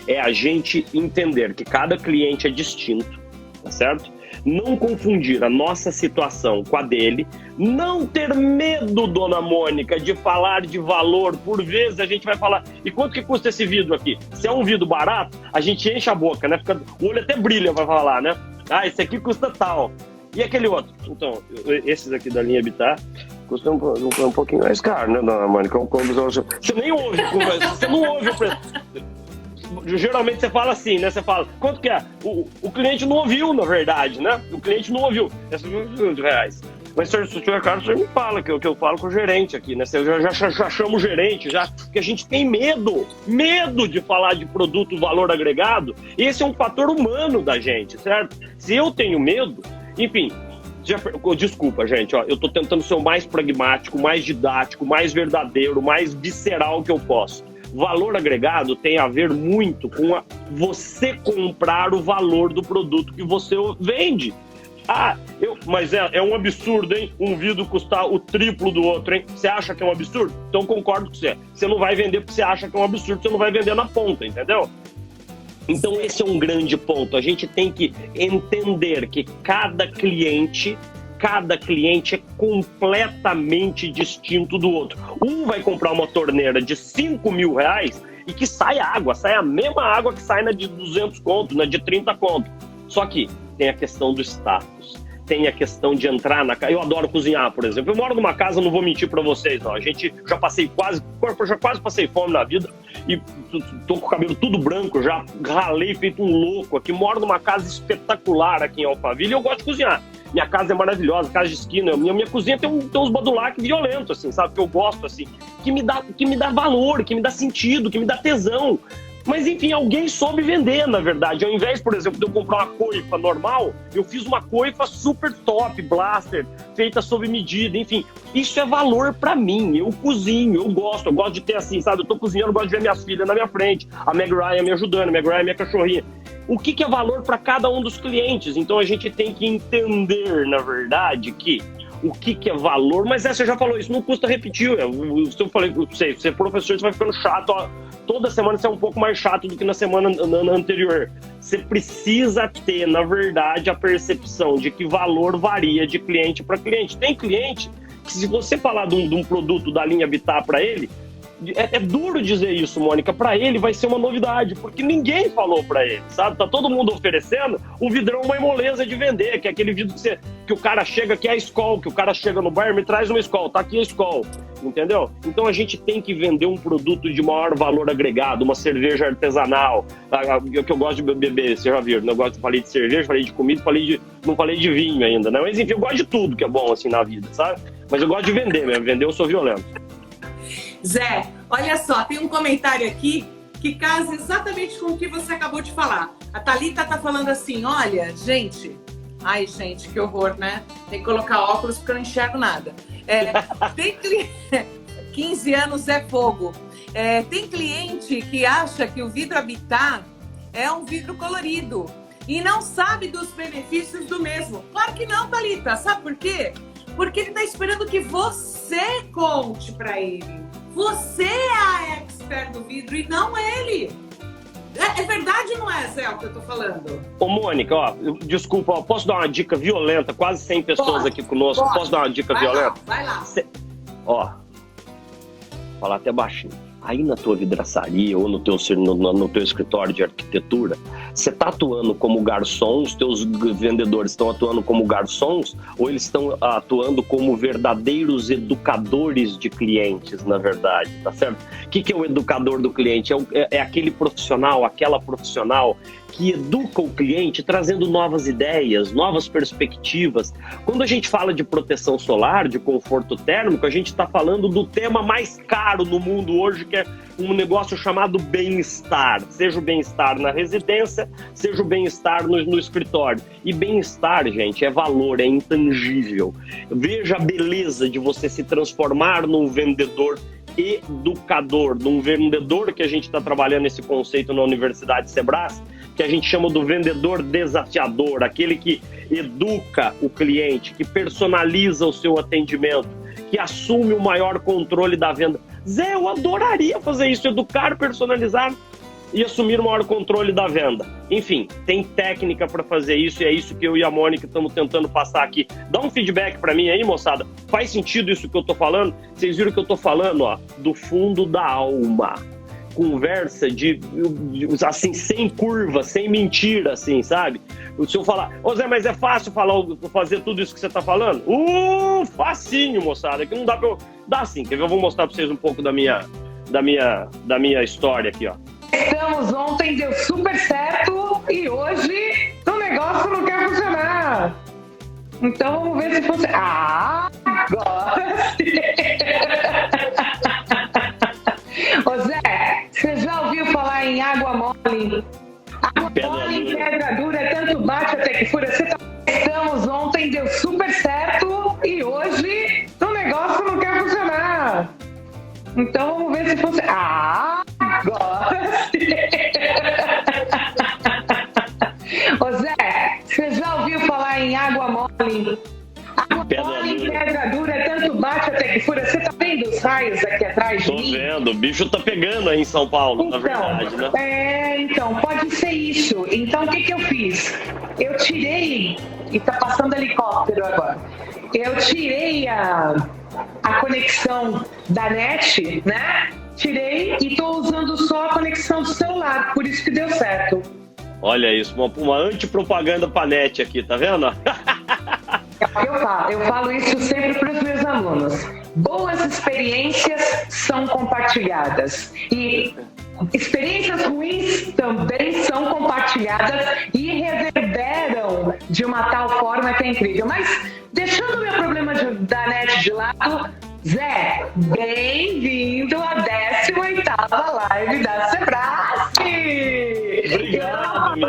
é a gente entender que cada cliente é distinto, tá certo? Não confundir a nossa situação com a dele, não ter medo, dona Mônica, de falar de valor. Por vezes a gente vai falar, e quanto que custa esse vidro aqui? Se é um vidro barato, a gente enche a boca, né? O olho até brilha pra falar, né? Ah, esse aqui custa tal. E aquele outro? Então, esses aqui da linha Habitat custam um pouquinho mais caro, né, dona Mônica? Você nem ouve, você não ouve o preço. Geralmente você fala assim, né? Você fala, quanto que é? O cliente não ouviu, na verdade, né? O cliente não ouviu. Esses R$200. Mas se tiver caro, você me fala, que eu falo com o gerente aqui, né? Eu já chamo o gerente, porque a gente tem medo de falar de produto valor agregado. Esse é um fator humano da gente, certo? Se eu tenho medo, enfim, desculpa, gente, ó, eu tô tentando ser o mais pragmático, mais didático, mais verdadeiro, mais visceral que eu posso. Valor agregado tem a ver muito com você comprar o valor do produto que você vende. Mas é um absurdo, hein? Um vidro custar o triplo do outro, hein? Você acha que é um absurdo? Então concordo com você. Você não vai vender porque você acha que é um absurdo, você não vai vender na ponta, entendeu? Então esse é um grande ponto. A gente tem que entender que cada cliente é completamente distinto do outro. Um vai comprar uma torneira de R$5.000 e que sai a mesma água que sai na de 200 conto, na de 30 conto. Só que tem a questão do status, tem a questão de entrar na casa. Eu adoro cozinhar, por exemplo. Eu moro numa casa, não vou mentir pra vocês, não. Já quase passei fome na vida e tô com o cabelo tudo branco, já ralei feito um louco aqui. Moro numa casa espetacular aqui em Alphaville e eu gosto de cozinhar. Minha casa é maravilhosa, casa de esquina. Minha cozinha tem uns badulac violentos, assim, sabe? Que eu gosto, assim. Que me dá valor, que me dá sentido, que me dá tesão. Mas, enfim, alguém soube vender, na verdade. Ao invés, por exemplo, de eu comprar uma coifa normal, eu fiz uma coifa super top, blaster, feita sob medida, enfim. Isso é valor pra mim. Eu cozinho, eu gosto de ter assim, sabe? Eu tô cozinhando, eu gosto de ver minhas filhas na minha frente, a Meg Ryan me ajudando, a Meg Ryan é minha cachorrinha. O que é valor para cada um dos clientes? Então a gente tem que entender, na verdade, que o que é valor, mas você já falou isso, não custa repetir. Se eu falei, você é professor, você vai ficando chato, ó, toda semana você é um pouco mais chato do que na semana anterior. Você precisa ter, na verdade, a percepção de que valor varia de cliente para cliente. Tem cliente que, se você falar de um produto da linha Habitat para ele, é duro dizer isso, Mônica, pra ele vai ser uma novidade, porque ninguém falou pra ele, sabe? Tá todo mundo oferecendo o vidrão uma moleza de vender, que é aquele vidro que o cara chega, que é a Skol, que o cara chega no bar, me traz uma Skol, tá aqui a Skol, entendeu? Então a gente tem que vender um produto de maior valor agregado, uma cerveja artesanal, que eu gosto de beber, você já viu, falei de cerveja, falei de comida, não falei de vinho ainda, né? Mas enfim, eu gosto de tudo que é bom assim na vida, sabe? Mas eu gosto de vender mesmo, vender eu sou violento. Zé, olha só, tem um comentário aqui que casa exatamente com o que você acabou de falar. A Thalita tá falando assim, olha, gente, ai gente, que horror, né? Tem que colocar óculos porque eu não enxergo nada. Tem 15 anos é fogo. Tem cliente que acha que o vidro Habitat é um vidro colorido e não sabe dos benefícios do mesmo. Claro que não, Thalita, sabe por quê? Porque ele tá esperando que você conte pra ele. Você é a expert do vidro e não ele. É verdade ou não é, Zé, o que eu tô falando? Ô, Mônica, ó, desculpa, ó, posso dar uma dica violenta? Quase 100 pessoas aqui conosco. Posso dar uma dica violenta? Vai lá. Ó, falar até baixinho. Aí na tua vidraçaria ou no teu escritório de arquitetura, você está atuando como garçom, os teus vendedores estão atuando como garçons ou eles estão atuando como verdadeiros educadores de clientes, na verdade, tá certo? O que é o educador do cliente? É aquele profissional, aquela profissional que educa o cliente trazendo novas ideias, novas perspectivas. Quando a gente fala de proteção solar, de conforto térmico, a gente está falando do tema mais caro no mundo hoje, que é um negócio chamado bem-estar. Seja o bem-estar na residência, seja o bem-estar no escritório. E bem-estar, gente, é valor, é intangível. Veja a beleza de você se transformar num vendedor educador, num vendedor que a gente está trabalhando esse conceito na Universidade Sebrae, que a gente chama do vendedor desafiador, aquele que educa o cliente, que personaliza o seu atendimento, que assume o maior controle da venda. Zé, eu adoraria fazer isso, educar, personalizar e assumir o maior controle da venda. Enfim, tem técnica para fazer isso e é isso que eu e a Mônica estamos tentando passar aqui. Dá um feedback para mim aí, moçada. Faz sentido isso que eu tô falando? Vocês viram que eu tô falando, ó, do fundo da alma. Conversa assim, sem curva, sem mentira, assim, sabe? Se eu falar, ô Zé, mas é fácil fazer tudo isso que você tá falando? Facinho, moçada, que não dá pra eu... Dá sim, quer ver? Eu vou mostrar pra vocês um pouco da minha história aqui, ó. Estamos ontem, deu super certo e hoje o negócio não quer funcionar. Então vamos ver se funciona. Gostei! Ô Zé, você já ouviu falar em água mole? Água mole em pedra dura, tanto bate até que fura. Estamos ontem, deu super certo e hoje o negócio não quer funcionar. Então vamos ver se funciona. Gostei! Ô Zé, você já ouviu falar em água mole? Água mole em pedra dura, tanto bate até que fura. Você tá vendo os raios aqui atrás de mim? Tô vendo, o bicho tá pegando aí em São Paulo, na verdade, né? Então, pode ser isso. Então, o que eu fiz? Eu tirei, e tá passando helicóptero agora, eu tirei a conexão da net, né? Tirei e tô usando só a conexão do celular, por isso que deu certo. Olha isso, uma antipropaganda pra net aqui, tá vendo? Eu falo isso sempre para os meus alunos. Boas experiências são compartilhadas e experiências ruins também são compartilhadas e reverberam de uma tal forma que é incrível. Mas deixando o meu problema da net de lado, Zé, bem-vindo à 18ª live da Sebrae! Obrigado,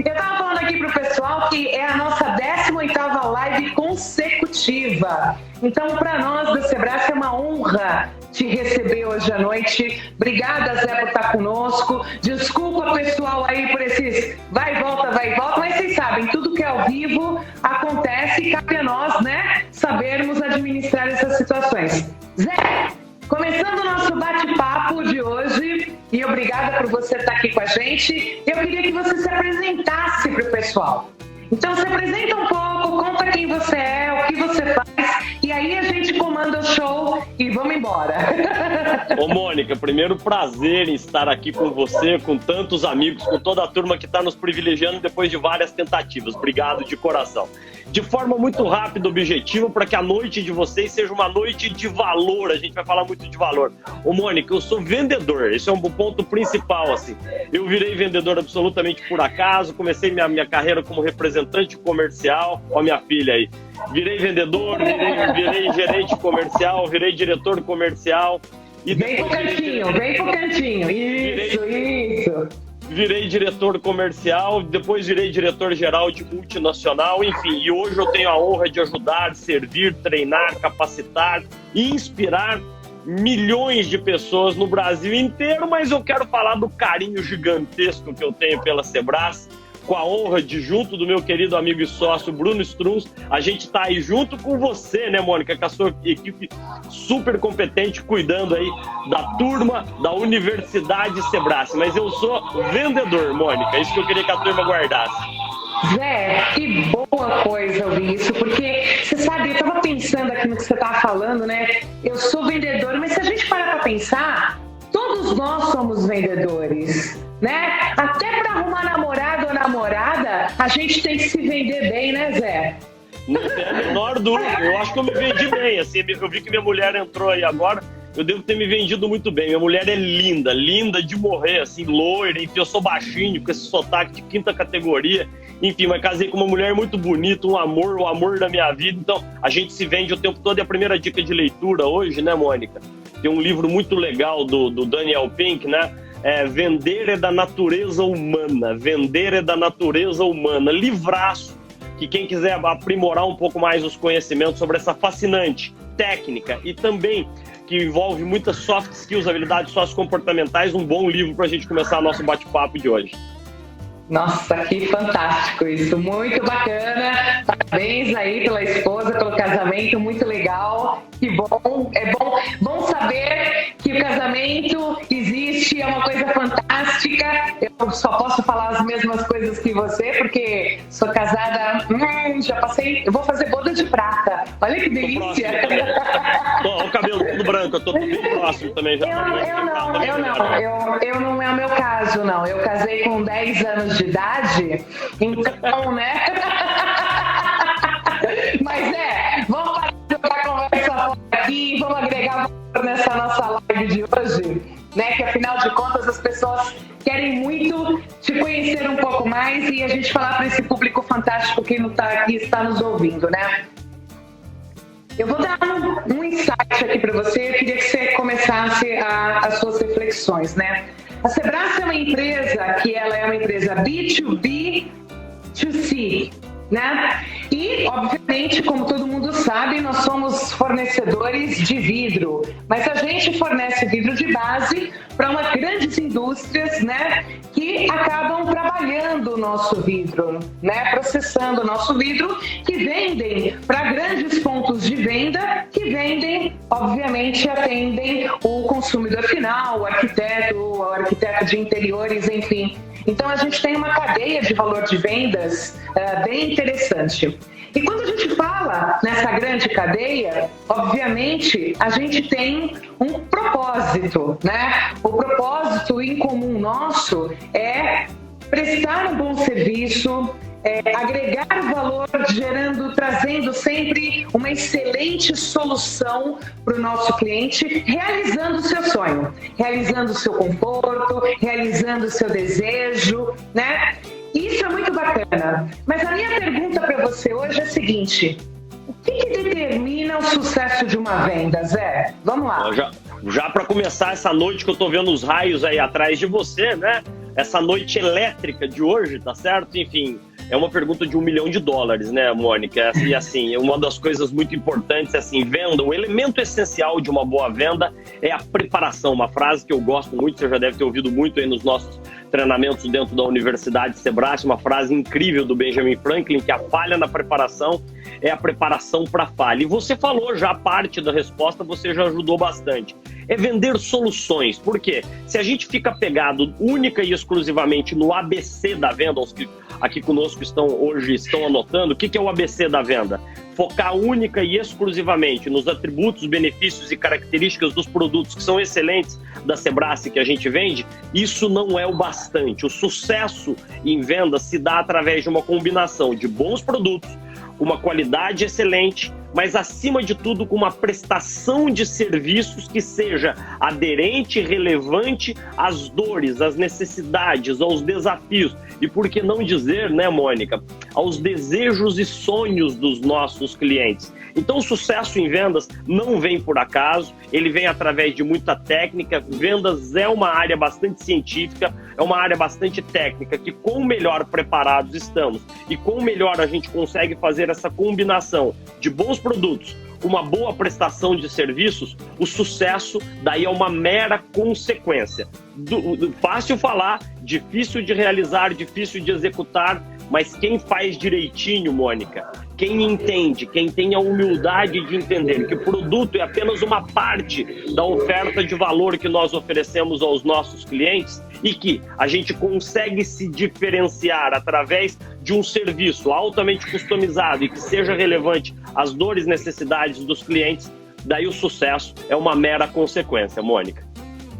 Eu tava falando aqui pro pessoal que é a nossa 18ª live consecutiva. Então, para nós da Sebrae é uma honra te receber hoje à noite. Obrigada, Zé, por estar conosco. Desculpa, pessoal, aí por esses vai e volta, mas vocês sabem, tudo que é ao vivo acontece e cabe a nós, né, sabermos administrar essas situações. Zé, começando o nosso bate-papo de hoje, e obrigada por você estar aqui com a gente, eu queria que você se apresentasse para o pessoal. Então, se apresenta um pouco, conta quem você é, o que você faz, e aí a gente comanda o show e vamos embora. Ô Mônica, primeiro prazer em estar aqui com você, com tantos amigos, com toda a turma que está nos privilegiando depois de várias tentativas. Obrigado de coração. De forma muito rápida, objetiva, para que a noite de vocês seja uma noite de valor. A gente vai falar muito de valor. Ô Mônica, eu sou vendedor, esse é um ponto principal, assim. Eu virei vendedor absolutamente por acaso, comecei minha carreira como representante comercial. Ó minha filha aí. Virei vendedor, virei gerente comercial, virei diretor comercial. E vem pro cantinho. Isso. Virei diretor comercial, depois virei diretor-geral de multinacional, enfim. E hoje eu tenho a honra de ajudar, servir, treinar, capacitar e inspirar milhões de pessoas no Brasil inteiro, mas eu quero falar do carinho gigantesco que eu tenho pela Sebrae, com a honra de, junto do meu querido amigo e sócio Bruno Strunz, a gente tá aí junto com você, né, Mônica, com a sua equipe super competente, cuidando aí da turma da Universidade Sebrae. Mas eu sou vendedor, Mônica, é isso que eu queria que a turma guardasse. Zé, que boa coisa ouvir isso, porque você sabe, eu estava pensando aqui no que você estava falando, né? Eu sou vendedor, mas se a gente parar para pensar, todos nós somos vendedores, né? Até para arrumar namorado ou namorada, a gente tem que se vender bem, né, Zé? Não tem a menor dúvida, eu acho que eu me vendi bem, assim, eu vi que minha mulher entrou aí agora, eu devo ter me vendido muito bem. Minha mulher é linda, linda de morrer, assim, loira, enfim, eu sou baixinho, com esse sotaque de 5ª categoria, enfim, mas casei com uma mulher muito bonita, um amor, o amor da minha vida, então a gente se vende o tempo todo. E a primeira dica de leitura hoje, né, Mônica? Tem um livro muito legal do Daniel Pink, né? Vender é da natureza humana, vender é da natureza humana, livraço, que quem quiser aprimorar um pouco mais os conhecimentos sobre essa fascinante técnica e também que envolve muitas soft skills, habilidades sociocomportamentais, um bom livro para a gente começar o nosso bate-papo de hoje. Nossa, que fantástico isso, muito bacana, parabéns aí pela esposa, pelo casamento, muito legal, que bom, bom saber que o casamento existe, é uma coisa fantástica. Eu só posso falar as mesmas coisas que você, porque sou casada, já passei, eu vou fazer boda de prata, olha que delícia. O cabelo todo branco, eu tô bem próximo também. Já eu não é o meu caso, não, eu casei com 10 anos de idade, então, né? Mas vamos parar de jogar conversa fora aqui, vamos agregar valor nessa nossa live de hoje, né? Que afinal de contas as pessoas querem muito te conhecer um pouco mais e a gente falar para esse público fantástico que está nos ouvindo, né? Eu vou dar um insight aqui para você, eu queria que você começasse as suas reflexões, né? A Sebrae é uma empresa que ela é uma empresa B2B2C, né? E, obviamente, como todo mundo sabe, nós somos fornecedores de vidro, mas a gente fornece vidro de base para umas grandes indústrias, né, que acabam trabalhando o nosso vidro, né, processando o nosso vidro, que vendem para grandes pontos de venda, que vendem, obviamente, atendem o consumidor final, o arquiteto de interiores, enfim. Então, a gente tem uma cadeia de valor de vendas bem interessante. E quando a gente fala nessa grande cadeia, obviamente, a gente tem um propósito, né? O propósito em comum nosso é prestar um bom serviço, agregar valor, trazendo sempre uma excelente solução para o nosso cliente, realizando o seu sonho, realizando o seu conforto, realizando o seu desejo, né? Isso é muito bacana. Mas a minha pergunta para você hoje é a seguinte: o que determina o sucesso de uma venda, Zé? Vamos lá. Já para começar essa noite que eu tô vendo os raios aí atrás de você, né? Essa noite elétrica de hoje, tá certo? Enfim, é uma pergunta de $1 milhão, né, Mônica? E assim, uma das coisas muito importantes, assim, venda, o elemento essencial de uma boa venda é a preparação. Uma frase que eu gosto muito, você já deve ter ouvido muito aí nos nossos treinamentos dentro da Universidade Sebrae, uma frase incrível do Benjamin Franklin, que a falha na preparação é a preparação para a falha. E você falou já parte da resposta, você já ajudou bastante. É vender soluções. Por quê? Se a gente fica pegado única e exclusivamente no ABC da venda, os que aqui conosco hoje estão anotando, o que é o ABC da venda? Focar única e exclusivamente nos atributos, benefícios e características dos produtos que são excelentes da Sebrae que a gente vende, isso não é o bastante. O sucesso em venda se dá através de uma combinação de bons produtos, uma qualidade excelente, mas acima de tudo com uma prestação de serviços que seja aderente e relevante às dores, às necessidades, aos desafios e, por que não dizer, né, Mônica, aos desejos e sonhos dos nossos clientes. Então, o sucesso em vendas não vem por acaso, ele vem através de muita técnica. Vendas é uma área bastante científica, é uma área bastante técnica, que com melhor preparados estamos e com melhor a gente consegue fazer essa combinação de bons produtos, uma boa prestação de serviços, o sucesso daí é uma mera consequência. Fácil falar, difícil de realizar, difícil de executar, mas quem faz direitinho, Mônica, quem entende, quem tem a humildade de entender que o produto é apenas uma parte da oferta de valor que nós oferecemos aos nossos clientes e que a gente consegue se diferenciar através de um serviço altamente customizado e que seja relevante às dores e necessidades dos clientes, daí o sucesso é uma mera consequência, Mônica.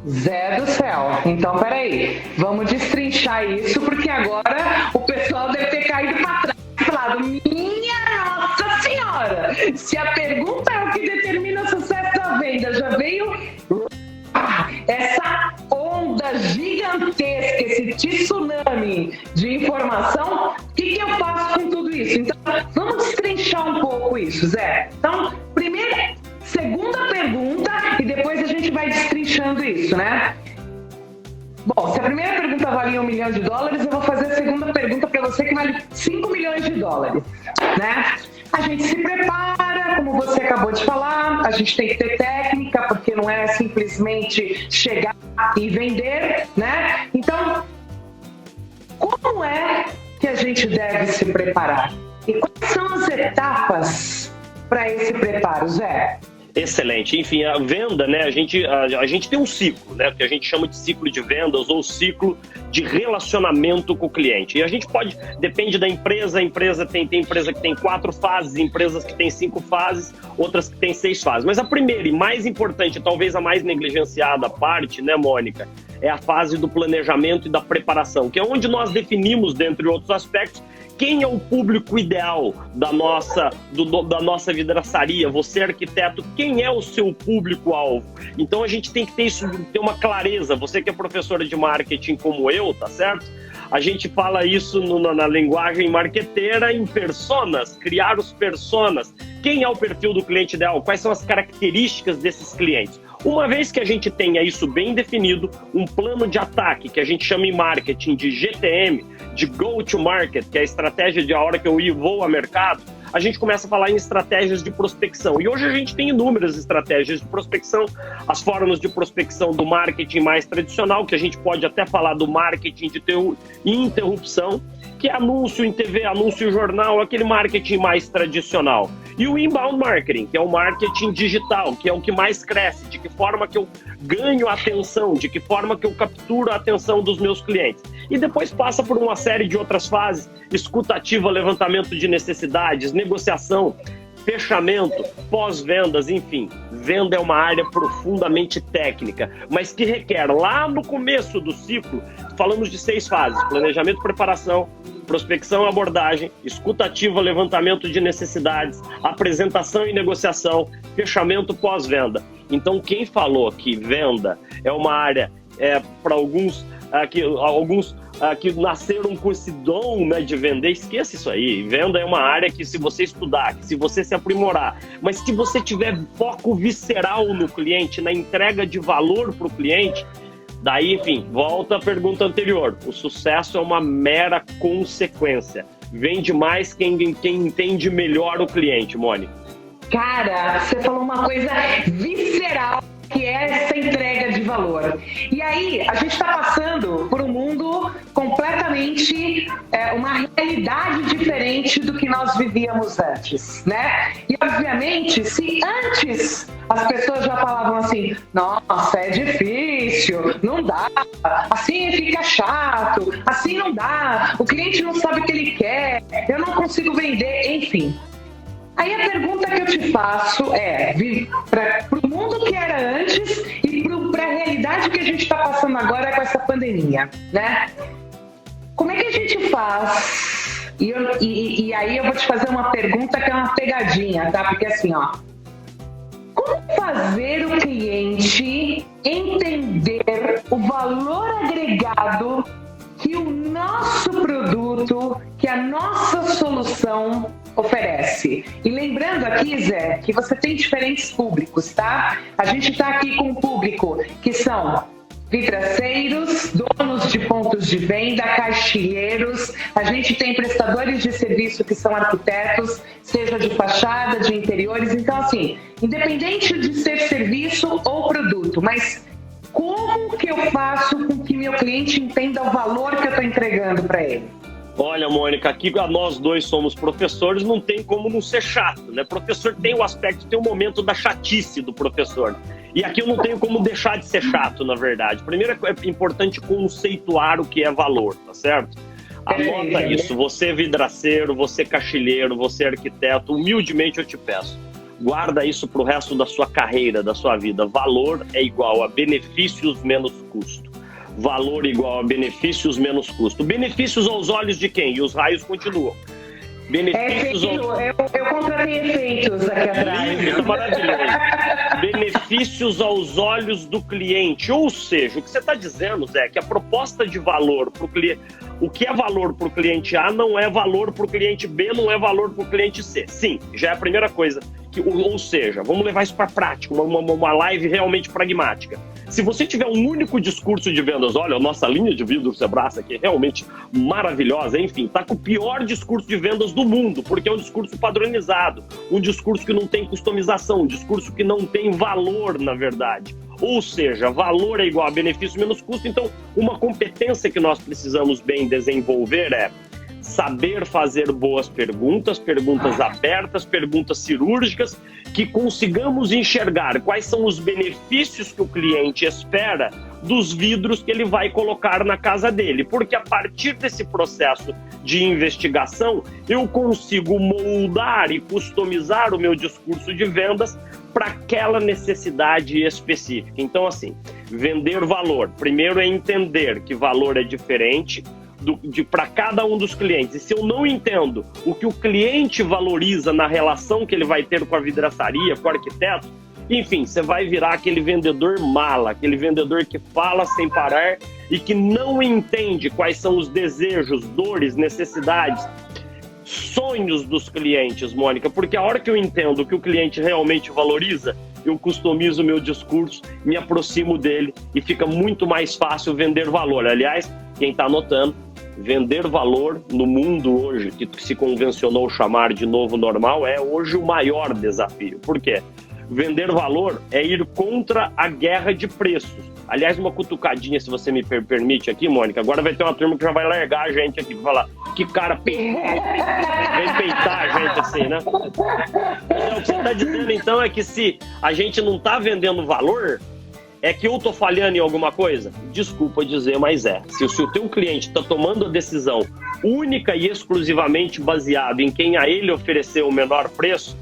Zé do céu. Então, peraí, vamos destrinchar isso, porque agora o pessoal deve ter caído para trás e falado, minha Nossa Senhora, se a pergunta é o que determina o sucesso da venda, já veio essa onda gigantesca, esse tsunami de informação, o que eu faço com tudo isso? Então, vamos destrinchar um pouco isso, Zé. Então, segunda pergunta, e depois a gente vai destrinchando isso, né? Bom, se a primeira pergunta valia $1 milhão, eu vou fazer a segunda pergunta para você que vale $5 milhões, né? A gente se prepara, como você acabou de falar, a gente tem que ter técnica, porque não é simplesmente chegar e vender, né? Então, como é que a gente deve se preparar? E quais são as etapas para esse preparo, Zé? Excelente. Enfim, a venda, né? A gente tem um ciclo, né? Que a gente chama de ciclo de vendas ou ciclo de relacionamento com o cliente. E a gente pode, depende da empresa, tem empresa que tem 4 fases, empresas que tem 5 fases, outras que tem 6 fases. Mas a primeira e mais importante, talvez a mais negligenciada parte, né, Mônica, é a fase do planejamento e da preparação, que é onde nós definimos, dentre outros aspectos, quem é o público ideal da nossa vidraçaria, você arquiteto, quem é o seu público-alvo? Então a gente tem que ter uma clareza, você que é professora de marketing como eu, tá certo? A gente fala isso na linguagem marqueteira em personas, criar os personas. Quem é o perfil do cliente ideal? Quais são as características desses clientes? Uma vez que a gente tenha isso bem definido, um plano de ataque, que a gente chama em marketing de GTM, de Go to Market, que é a estratégia de a hora que eu vou ao mercado, a gente começa a falar em estratégias de prospecção. E hoje a gente tem inúmeras estratégias de prospecção, as formas de prospecção do marketing mais tradicional, que a gente pode até falar do marketing de interrupção, que é anúncio em TV, anúncio em jornal, aquele marketing mais tradicional. E o inbound marketing, que é o marketing digital, que é o que mais cresce, de que forma que eu ganho a atenção, de que forma que eu capturo a atenção dos meus clientes. E depois passa por uma série de outras fases, escuta ativa, levantamento de necessidades, negociação, fechamento, pós-vendas, enfim. Venda é uma área profundamente técnica, mas que requer, lá no começo do ciclo, falamos de 6 fases: planejamento, preparação, prospecção, abordagem, escuta ativa, levantamento de necessidades, apresentação e negociação, fechamento, pós-venda. Então, quem falou que venda é uma área para alguns que nasceram com esse dom, né, de vender, esqueça isso aí. Venda é uma área que, se você estudar, que se você se aprimorar, mas que você tiver foco visceral no cliente, na entrega de valor para o cliente, daí, enfim, volta à pergunta anterior. O sucesso é uma mera consequência. Vende mais quem entende melhor o cliente, Mônica. Cara, você falou uma coisa visceral, que é essa entrega de valor. E aí, a gente está passando por um mundo completamente, uma realidade diferente do que nós vivíamos antes, né? E, obviamente, se antes as pessoas já falavam assim, nossa, é difícil, não dá, assim fica chato, assim não dá, o cliente não sabe o que ele quer, eu não consigo vender, enfim. Aí a pergunta que eu te faço é, para o mundo que era antes e para a realidade que a gente está passando agora com essa pandemia, né? Como é que a gente faz? E aí eu vou te fazer uma pergunta que é uma pegadinha, tá? Porque assim, ó, como fazer o cliente entender o valor agregado que o nosso produto, que a nossa solução oferece? E lembrando aqui, Zé, que você tem diferentes públicos, tá? A gente está aqui com um público que são vidraceiros, donos de pontos de venda, caixilheiros. A gente tem prestadores de serviço que são arquitetos, seja de fachada, de interiores. Então, assim, independente de ser serviço ou produto, mas como que eu faço com que meu cliente entenda o valor que eu estou entregando para ele? Olha, Mônica, aqui nós dois somos professores, não tem como não ser chato, né? Professor tem o aspecto, tem o momento da chatice do professor. E aqui eu não tenho como deixar de ser chato, na verdade. Primeiro é importante conceituar o que é valor, tá certo? Anota isso, você é vidraceiro, você é caixilheiro, você é arquiteto, humildemente eu te peço. Guarda isso pro resto da sua carreira, da sua vida. Valor é igual a benefícios menos custo. Valor igual a benefícios menos custo. Benefícios aos olhos de quem? E os raios continuam. Benefícios eu contratei efeitos aqui atrás. Lindo, maravilhoso. Benefícios aos olhos do cliente. Ou seja, o que você está dizendo, Zé, que a proposta de valor para o cliente, o que é valor para o cliente A não é valor para o cliente B, não é valor para o cliente C. Sim, já é a primeira coisa. Ou seja, vamos levar isso para a prática, uma live realmente pragmática. Se você tiver um único discurso de vendas, olha, a nossa linha de vidro Sebrae aqui é realmente maravilhosa, enfim, tá com o pior discurso de vendas do mundo, porque é um discurso padronizado, um discurso que não tem customização, um discurso que não tem valor, na verdade. Ou seja, valor é igual a benefício menos custo. Então, uma competência que nós precisamos bem desenvolver é saber fazer boas perguntas, perguntas abertas, perguntas cirúrgicas, que consigamos enxergar quais são os benefícios que o cliente espera dos vidros que ele vai colocar na casa dele. Porque a partir desse processo de investigação, eu consigo moldar e customizar o meu discurso de vendas para aquela necessidade específica. Então, assim, vender valor. Primeiro é entender que valor é diferente para cada um dos clientes. E se eu não entendo o que o cliente valoriza na relação que ele vai ter com a vidraçaria, com o arquiteto, enfim, você vai virar aquele vendedor mala, aquele vendedor que fala sem parar e que não entende quais são os desejos, dores, necessidades, sonhos dos clientes, Mônica, porque a hora que eu entendo o que o cliente realmente valoriza, eu customizo o meu discurso, me aproximo dele e fica muito mais fácil vender valor. Aliás, quem está anotando, vender valor no mundo hoje, que se convencionou chamar de novo normal, é hoje o maior desafio. Por quê? Vender valor é ir contra a guerra de preços. Aliás, uma cutucadinha, se você me permite aqui, Mônica, agora vai ter uma turma que já vai largar a gente aqui, pra falar que cara vem peitar a gente assim, né? Então, o que você está dizendo, então, é que se a gente não está vendendo valor, é que eu estou falhando em alguma coisa? Desculpa dizer, mas é. Se o teu cliente está tomando a decisão única e exclusivamente baseado em quem a ele ofereceu o menor preço,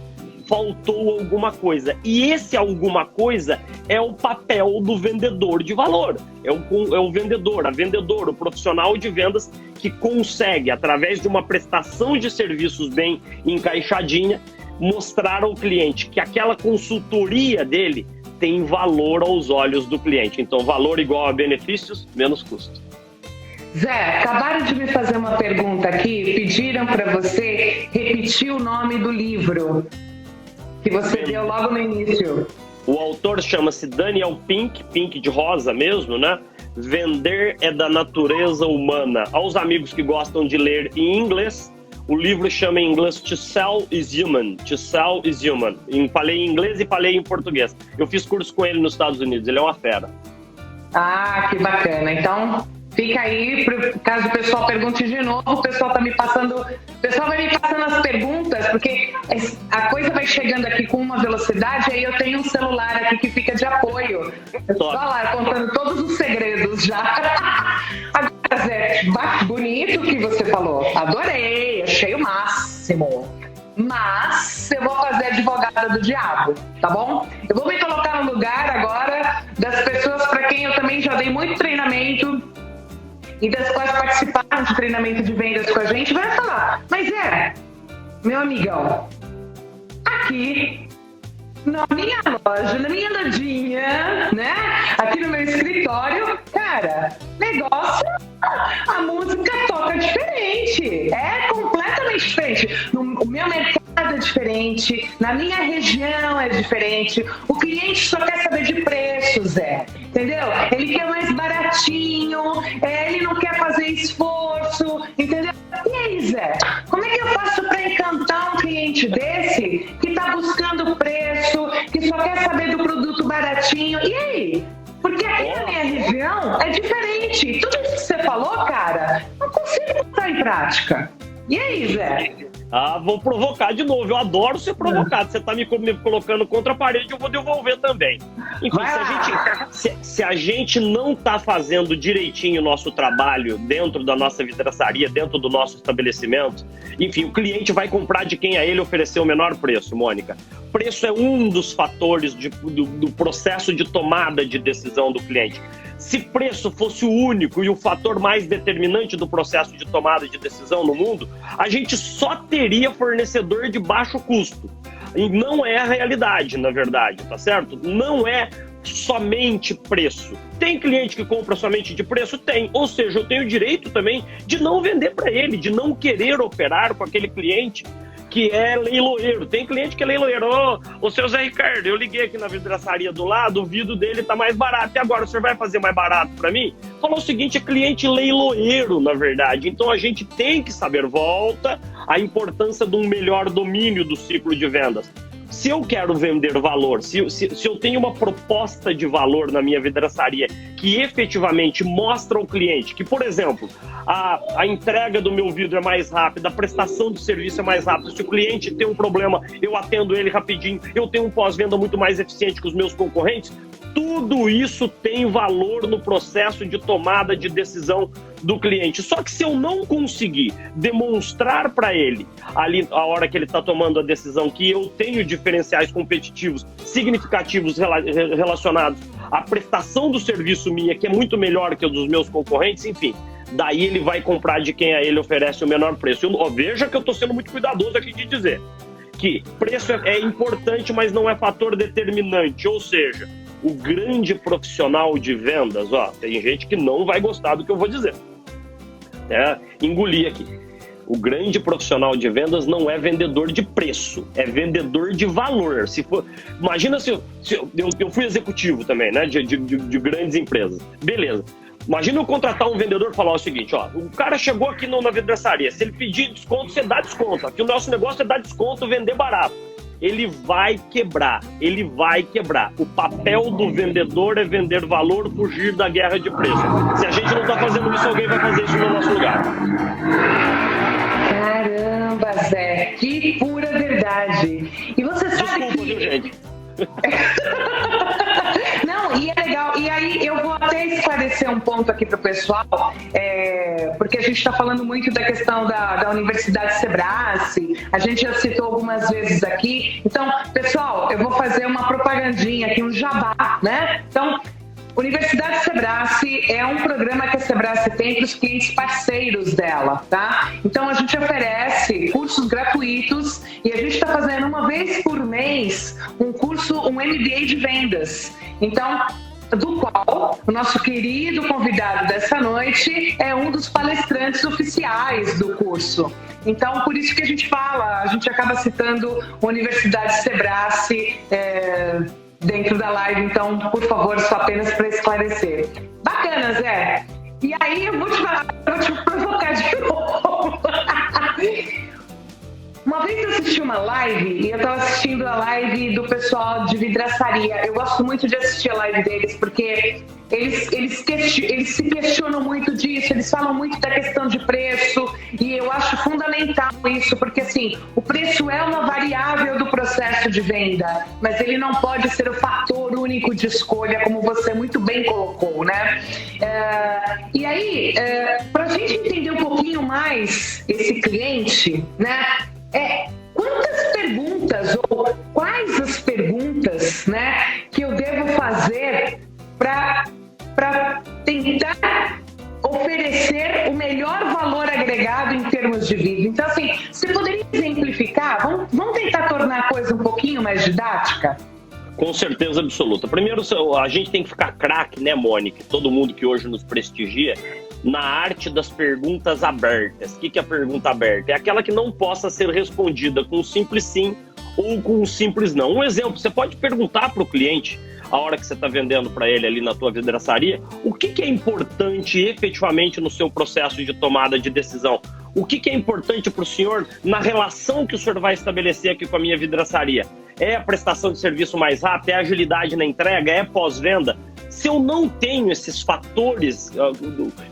faltou alguma coisa. E esse alguma coisa é o papel do vendedor de valor. É o vendedor, a vendedora, o profissional de vendas que consegue, através de uma prestação de serviços bem encaixadinha, mostrar ao cliente que aquela consultoria dele tem valor aos olhos do cliente. Então, valor igual a benefícios, menos custo. Zé, acabaram de me fazer uma pergunta aqui, pediram para você repetir o nome do livro que você deu logo no início. O autor chama-se Daniel Pink, Pink de rosa mesmo, né? Vender é da natureza humana. Aos amigos que gostam de ler em inglês, o livro chama em inglês To Sell is Human. To Sell is Human. Falei em inglês e falei em português. Eu fiz curso com ele nos Estados Unidos, ele é uma fera. Ah, que bacana. Então, fica aí, caso o pessoal pergunte de novo, o pessoal vai me passando as perguntas, porque a coisa vai chegando aqui com uma velocidade, aí eu tenho um celular aqui que fica de apoio. Eu tô lá contando todos os segredos já. Agora, Zé, bonito o que você falou. Adorei, achei o máximo. Mas eu vou fazer advogada do diabo, tá bom? Eu vou me colocar no lugar agora das pessoas para quem eu também já dei muito treinamento e das quais participaram de treinamento de vendas com a gente, vai falar, mas meu amigão, aqui na minha loja, na minha lojinha, né? Aqui no meu escritório, cara, negócio, a música toca diferente, é completamente diferente. O meu mercado é diferente, na minha região é diferente, o cliente só quer saber de preço, Zé. entendeu? Ele quer mais baratinho, ele não quer fazer esforço, entendeu? E aí, Zé, como é que eu faço para encantar um cliente desse que está buscando preço, que só quer saber do produto baratinho? E aí? Porque aqui na minha região é diferente. Tudo isso que você falou, cara, não consigo botar em prática. E aí, Zé? Vou provocar de novo. Eu adoro ser provocado. Você tá me colocando contra a parede, eu vou devolver também. Enfim, se a gente não tá fazendo direitinho o nosso trabalho dentro da nossa vidraçaria, dentro do nosso estabelecimento, enfim, o cliente vai comprar de quem a ele oferecer o menor preço, Mônica. Preço é um dos fatores do processo de tomada de decisão do cliente. Se preço fosse o único e o fator mais determinante do processo de tomada de decisão no mundo, a gente só teria fornecedor de baixo custo. E não é a realidade, na verdade, tá certo? Não é somente preço. Tem cliente que compra somente de preço? Tem. Ou seja, eu tenho o direito também de não vender para ele, de não querer operar com aquele cliente que é leiloeiro. Tem cliente que é leiloeiro. Ô, seu Zé Ricardo, eu liguei aqui na vidraçaria do lado, o vidro dele tá mais barato. E agora, o senhor vai fazer mais barato para mim? Falou o seguinte, é cliente leiloeiro, na verdade. Então, a gente tem que saber, volta, a importância de um melhor domínio do ciclo de vendas. Se eu quero vender valor, se eu tenho uma proposta de valor na minha vidraçaria que efetivamente mostra ao cliente que, por exemplo, a entrega do meu vidro é mais rápida, a prestação de serviço é mais rápida, se o cliente tem um problema, eu atendo ele rapidinho, eu tenho um pós-venda muito mais eficiente que os meus concorrentes, tudo isso tem valor no processo de tomada de decisão do cliente. Só que se eu não conseguir demonstrar para ele, ali a hora que ele está tomando a decisão, que eu tenho diferenciais competitivos significativos relacionados à prestação do serviço minha, que é muito melhor que o dos meus concorrentes, enfim, daí ele vai comprar de quem a ele oferece o menor preço. Veja que eu estou sendo muito cuidadoso aqui de dizer que preço é importante, mas não é fator determinante, ou seja, o grande profissional de vendas, tem gente que não vai gostar do que eu vou dizer. Engolir aqui. O grande profissional de vendas não é vendedor de preço, é vendedor de valor. Imagina se eu fui executivo também, né, de grandes empresas. Beleza. Imagina eu contratar um vendedor e falar o seguinte, o cara chegou aqui na vidraçaria, se ele pedir desconto, você dá desconto. Aqui o nosso negócio é dar desconto, vender barato. Ele vai quebrar. O papel do vendedor é vender valor, fugir da guerra de preço. Se a gente não está fazendo isso, alguém vai fazer isso no nosso lugar. Caramba, Zé, que pura verdade. E você sabe Desculpa, viu, gente? Não, e é legal. E aí eu vou até esclarecer um ponto aqui para o pessoal, porque a gente está falando muito da questão da Universidade Sebrae, a gente já citou algumas vezes aqui. Então, pessoal, eu vou fazer uma propagandinha aqui, um jabá, né? Então, Universidade Sebrae é um programa que a Sebrae tem para os clientes parceiros dela, tá? Então a gente oferece cursos gratuitos e a gente está fazendo uma vez por mês um curso, um MBA de vendas. Então, do qual o nosso querido convidado dessa noite é um dos palestrantes oficiais do curso. Então, por isso que a gente acaba citando a Universidade Sebrae dentro da live, então, por favor, só apenas para esclarecer. Bacana, Zé. E aí, eu vou te provocar de novo. Uma vez eu assisti uma live, e eu estava assistindo a live do pessoal de vidraçaria. Eu gosto muito de assistir a live deles, porque eles se questionam muito disso, eles falam muito da questão de preço, e eu acho fundamental isso, porque assim, o preço é uma variável do processo de venda, mas ele não pode ser o fator único de escolha, como você muito bem colocou, né? E aí, para a gente entender um pouquinho mais esse cliente, né? Quantas perguntas ou quais as perguntas, né, que eu devo fazer para tentar oferecer o melhor valor agregado em termos de vida? Então, assim, você poderia exemplificar? Vamos tentar tornar a coisa um pouquinho mais didática? Com certeza absoluta. Primeiro, a gente tem que ficar craque, né, Mônica? Todo mundo que hoje nos prestigia, na arte das perguntas abertas. O que é a pergunta aberta? É aquela que não possa ser respondida com um simples sim ou com um simples não. Um exemplo, você pode perguntar para o cliente, a hora que você está vendendo para ele ali na tua vidraçaria, o que é importante efetivamente no seu processo de tomada de decisão? O que é importante para o senhor na relação que o senhor vai estabelecer aqui com a minha vidraçaria? É a prestação de serviço mais rápida? É a agilidade na entrega? É pós-venda? Se eu não tenho esses fatores,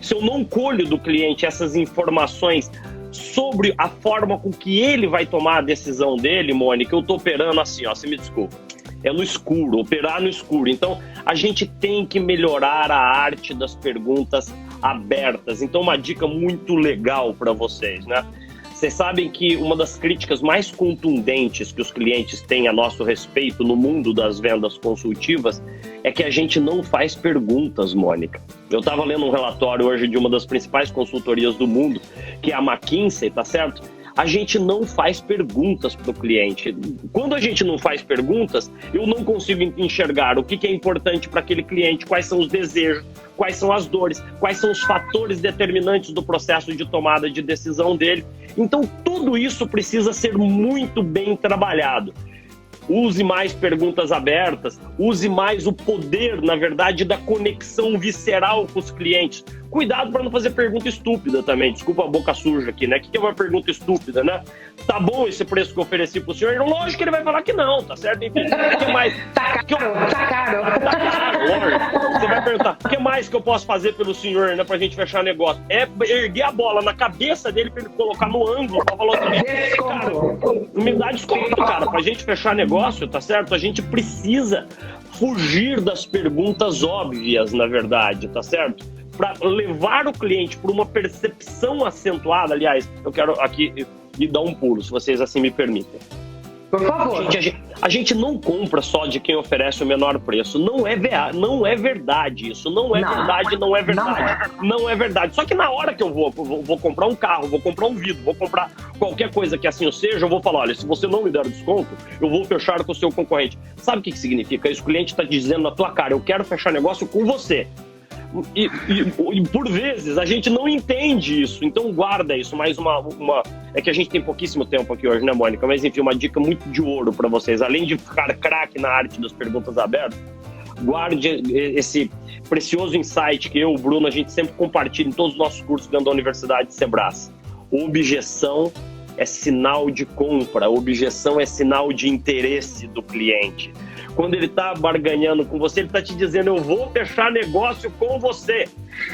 se eu não colho do cliente essas informações sobre a forma com que ele vai tomar a decisão dele, Mônica, eu estou operando assim, ó, você me desculpa. É no escuro, operar no escuro. Então, a gente tem que melhorar a arte das perguntas abertas. Então, uma dica muito legal para vocês, né? Vocês sabem que uma das críticas mais contundentes que os clientes têm a nosso respeito no mundo das vendas consultivas é que a gente não faz perguntas, Mônica. Eu estava lendo um relatório hoje de uma das principais consultorias do mundo, que é a McKinsey, tá certo? A gente não faz perguntas para o cliente. Quando a gente não faz perguntas, eu não consigo enxergar o que é importante para aquele cliente, quais são os desejos, quais são as dores, quais são os fatores determinantes do processo de tomada de decisão dele. Então, tudo isso precisa ser muito bem trabalhado. Use mais perguntas abertas, use mais o poder, na verdade, da conexão visceral com os clientes. Cuidado para não fazer pergunta estúpida também, desculpa a boca suja aqui, né? O que é uma pergunta estúpida, né? Tá bom esse preço que eu ofereci pro senhor? Lógico que ele vai falar que não, tá certo? Enfim, o que mais? Tá caro. Tá caro, lógico. Você vai perguntar, o que mais que eu posso fazer pelo senhor, né, pra gente fechar negócio? É erguer a bola na cabeça dele pra ele colocar no ângulo, pra falar o seguinte, cara, me dá desconto, cara, pra gente fechar negócio, tá certo? A gente precisa fugir das perguntas óbvias, na verdade, tá certo? Para levar o cliente por uma percepção acentuada. Aliás, eu quero aqui lhe dar um pulo, se vocês assim me permitem. Por favor. A gente não compra só de quem oferece o menor preço. Não é verdade isso. Não é verdade. Não é verdade. Só que na hora que eu vou comprar um carro, vou comprar um vidro, vou comprar qualquer coisa que assim seja, eu vou falar, olha, se você não me der desconto, eu vou fechar com o seu concorrente. Sabe o que significa isso? O cliente está dizendo na tua cara, eu quero fechar negócio com você. E por vezes a gente não entende isso, então guarda isso. Mais uma é que a gente tem pouquíssimo tempo aqui hoje, né, Mônica? Mas enfim, uma dica muito de ouro para vocês. Além de ficar craque na arte das perguntas abertas, guarde esse precioso insight que eu, o Bruno, a gente sempre compartilha em todos os nossos cursos dentro da Universidade de Sebrae. Objeção é sinal de compra, objeção é sinal de interesse do cliente. Quando ele está barganhando com você, ele está te dizendo, eu vou fechar negócio com você.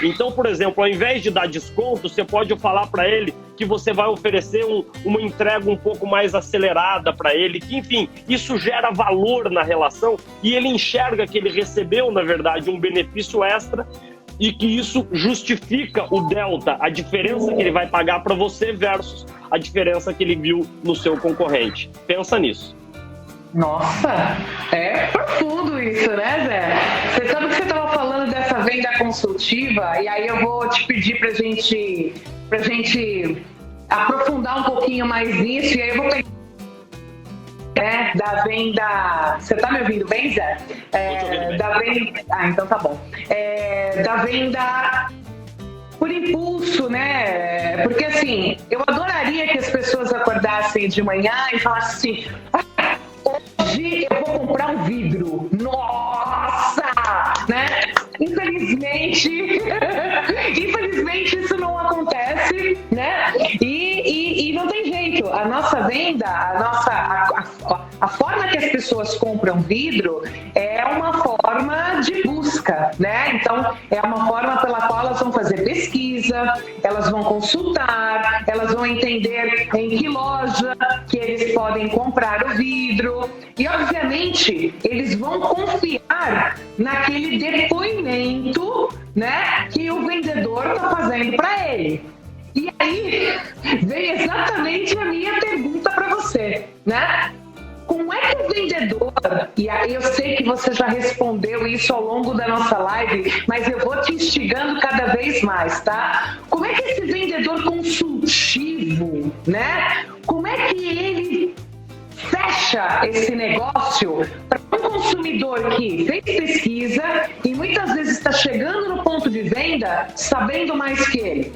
Então, por exemplo, ao invés de dar desconto, você pode falar para ele que você vai oferecer uma entrega um pouco mais acelerada para ele, que, enfim, isso gera valor na relação e ele enxerga que ele recebeu, na verdade, um benefício extra e que isso justifica o delta, a diferença que ele vai pagar para você versus a diferença que ele viu no seu concorrente. Pensa nisso. Nossa, é profundo isso, né, Zé? Você sabe que você estava falando dessa venda consultiva, e aí eu vou te pedir pra gente aprofundar um pouquinho mais nisso, e aí eu vou pegar da venda. Você tá me ouvindo bem, Zé? Da venda. Ah, então tá bom. Da venda por impulso, né? Porque assim, eu adoraria que as pessoas acordassem de manhã e falassem assim, hoje eu vou comprar um vidro. Nossa! Né? Infelizmente isso não acontece, né? E não tem jeito. A nossa venda, a forma que as pessoas compram vidro é uma forma de busca, né? Então, é uma forma pela qual elas vão fazer pesquisa, elas vão consultar, elas vão entender em que loja que eles podem comprar o vidro e, obviamente, eles vão confiar naquele depoimento, né, que o vendedor está fazendo para ele. E aí vem exatamente a minha pergunta para você, né? Como é que o vendedor, e aí eu sei que você já respondeu isso ao longo da nossa live, mas eu vou te instigando cada vez mais, tá? Como é que esse vendedor consultivo, né? Como é que ele fecha esse negócio para um consumidor que fez pesquisa e muitas vezes está chegando no ponto de venda sabendo mais que ele?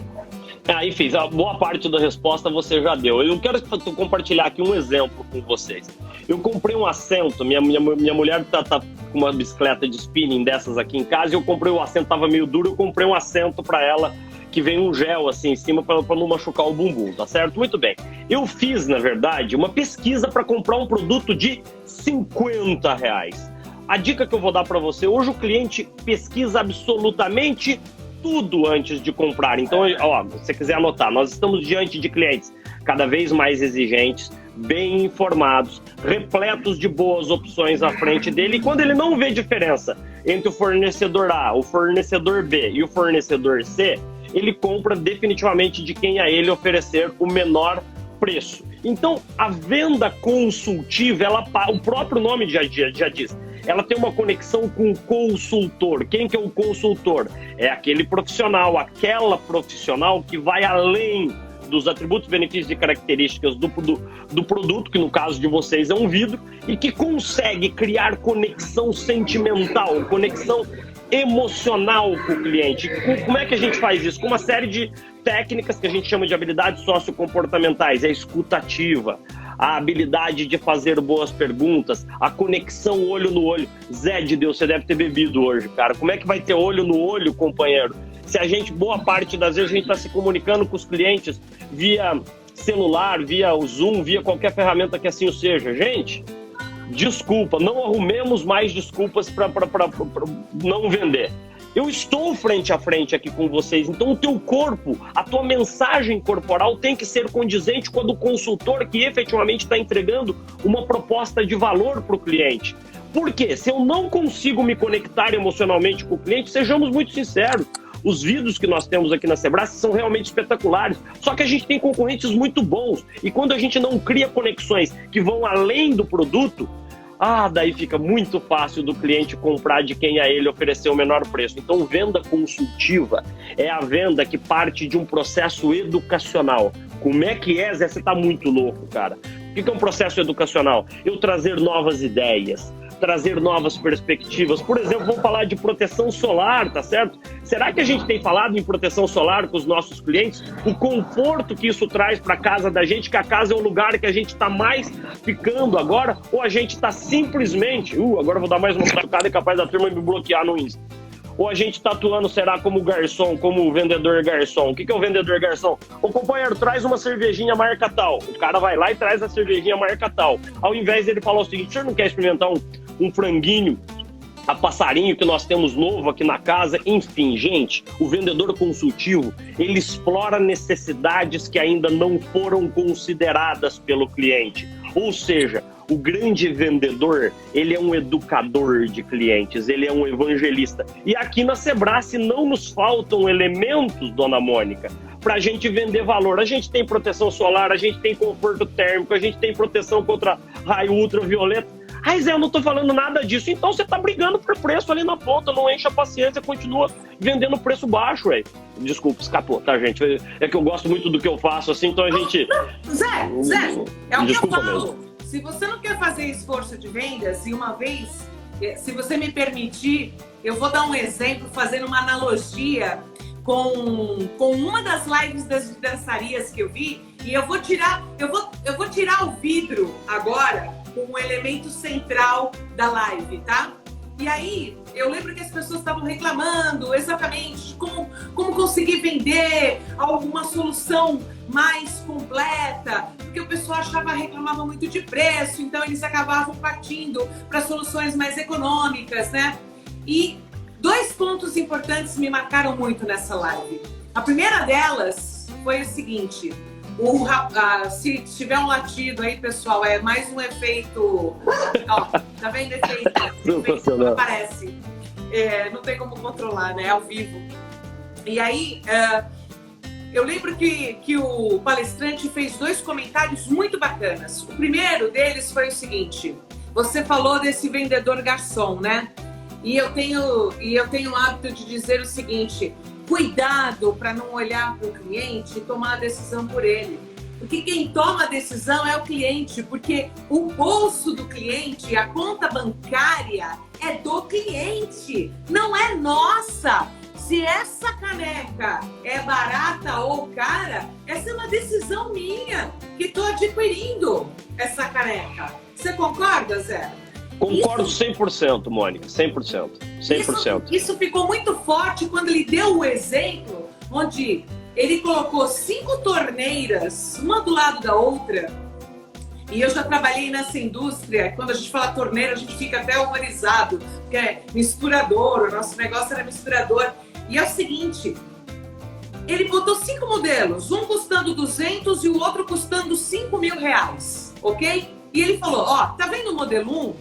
Enfim, a boa parte da resposta você já deu. Eu quero compartilhar aqui um exemplo com vocês. Eu comprei um assento, minha mulher tá com uma bicicleta de spinning dessas aqui em casa, e eu comprei o assento, tava meio duro, eu comprei um assento para ela, que vem um gel assim em cima para não machucar o bumbum, tá certo? Muito bem. Eu fiz, na verdade, uma pesquisa para comprar um produto de R$50. A dica que eu vou dar para você, hoje o cliente pesquisa absolutamente tudo antes de comprar. Então, ó, se você quiser anotar, nós estamos diante de clientes cada vez mais exigentes, bem informados, repletos de boas opções à frente dele. E quando ele não vê diferença entre o fornecedor A, o fornecedor B e o fornecedor C, ele compra definitivamente de quem a ele oferecer o menor preço. Então, a venda consultiva, o próprio nome já diz, ela tem uma conexão com o consultor. Quem que é o consultor? É aquele profissional, aquela profissional que vai além dos atributos, benefícios e características do produto, que no caso de vocês é um vidro, e que consegue criar conexão sentimental, conexão emocional com o cliente. Como é que a gente faz isso? Com uma série de técnicas que a gente chama de habilidades sociocomportamentais. A escuta ativa, a habilidade de fazer boas perguntas, a conexão olho no olho. Zé de Deus, você deve ter bebido hoje, cara. Como é que vai ter olho no olho, companheiro? Se a gente, boa parte das vezes, a gente está se comunicando com os clientes via celular, via o Zoom, via qualquer ferramenta que assim o seja. Gente, desculpa, não arrumemos mais desculpas para não vender. Eu estou frente a frente aqui com vocês, então o teu corpo, a tua mensagem corporal tem que ser condizente com a do consultor que efetivamente está entregando uma proposta de valor para o cliente. Por quê? Se eu não consigo me conectar emocionalmente com o cliente, sejamos muito sinceros, os vidros que nós temos aqui na Sebrae são realmente espetaculares, só que a gente tem concorrentes muito bons, e quando a gente não cria conexões que vão além do produto, daí fica muito fácil do cliente comprar de quem a ele ofereceu o menor preço. Então, venda consultiva é a venda que parte de um processo educacional. Como é que é, Zé? Você tá muito louco, cara. O que é um processo educacional? Eu trazer novas ideias, trazer novas perspectivas. Por exemplo, vamos falar de proteção solar, tá certo? Será que a gente tem falado em proteção solar com os nossos clientes? O conforto que isso traz para a casa da gente, que a casa é o lugar que a gente está mais ficando agora, ou a gente está simplesmente... agora eu vou dar mais uma tacada e capaz da turma me bloquear no Insta. Ou a gente está atuando, será, como garçom, como vendedor garçom? O que é o vendedor garçom? O companheiro, traz uma cervejinha marca tal. O cara vai lá e traz a cervejinha marca tal. Ao invés dele falar o seguinte, o senhor não quer experimentar um franguinho a passarinho que nós temos novo aqui na casa? Enfim, gente, o vendedor consultivo, ele explora necessidades que ainda não foram consideradas pelo cliente. Ou seja, o grande vendedor, ele é um educador de clientes, ele é um evangelista. E aqui na Sebrae não nos faltam elementos, dona Mônica, para a gente vender valor. A gente tem proteção solar, a gente tem conforto térmico, a gente tem proteção contra raio ultravioleta. Zé, eu não tô falando nada disso. Então você tá brigando por preço ali na ponta, não enche a paciência, continua vendendo preço baixo, ué. Desculpa, escapou, tá, gente? É que eu gosto muito do que eu faço, assim, então a gente... Zé, é o que eu falo. Mesmo. Se você não quer fazer esforço de vendas, e uma vez, se você me permitir, eu vou dar um exemplo, fazendo uma analogia com uma das lives das vidraçarias que eu vi, e eu vou tirar o vidro agora como um elemento central da live, tá? E aí, eu lembro que as pessoas estavam reclamando exatamente de como conseguir vender alguma solução mais completa, porque o pessoal reclamava muito de preço, então eles acabavam partindo para soluções mais econômicas, né? E 2 pontos importantes me marcaram muito nessa live. A primeira delas foi o seguinte: se tiver um latido aí, pessoal, é mais um efeito. Ó, tá vendo efeito? Efeito que aparece. Não tem como controlar, né? Ao vivo. E aí, eu lembro que o palestrante fez 2 comentários muito bacanas. O primeiro deles foi o seguinte: você falou desse vendedor garçom, né? E eu tenho o hábito de dizer o seguinte: cuidado para não olhar para o cliente e tomar a decisão por ele. Porque quem toma a decisão é o cliente, porque o bolso do cliente, a conta bancária é do cliente, não é nossa. Se essa caneca é barata ou cara, essa é uma decisão minha, que estou adquirindo essa caneca. Você concorda, Zé? Concordo 100%, Mônica, 100%. 100%. Isso ficou muito forte quando ele deu o exemplo, onde ele colocou 5 torneiras, uma do lado da outra. E eu já trabalhei nessa indústria. Quando a gente fala torneira, a gente fica até horrorizado, porque é misturador, o nosso negócio era misturador. E é o seguinte, ele botou 5 modelos, um custando 200 e o outro custando 5 mil reais, ok? E ele falou, ó, tá vendo o modelo 1?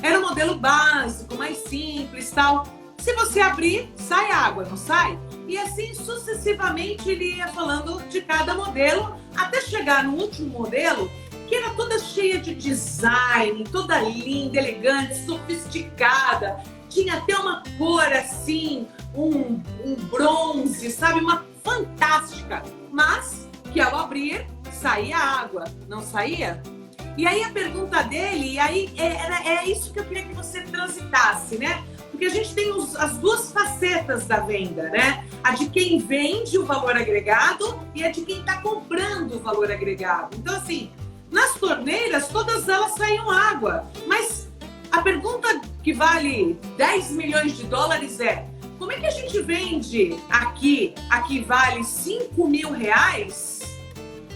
Era um modelo básico, mais simples e tal. Se você abrir, sai água, não sai? E assim sucessivamente ele ia falando de cada modelo, até chegar no último modelo, que era toda cheia de design, toda linda, elegante, sofisticada. Tinha até uma cor assim, um bronze, sabe? Uma fantástica. Mas que ao abrir, saía água, não saía? E aí a pergunta dele, e aí é isso que eu queria que você transitasse, né? Porque a gente tem as duas facetas da venda, né? A de quem vende o valor agregado e a de quem está comprando o valor agregado. Então, assim, nas torneiras, todas elas saíam água. Mas a pergunta que vale 10 milhões de dólares é: como é que a gente vende aqui a que vale 5 mil reais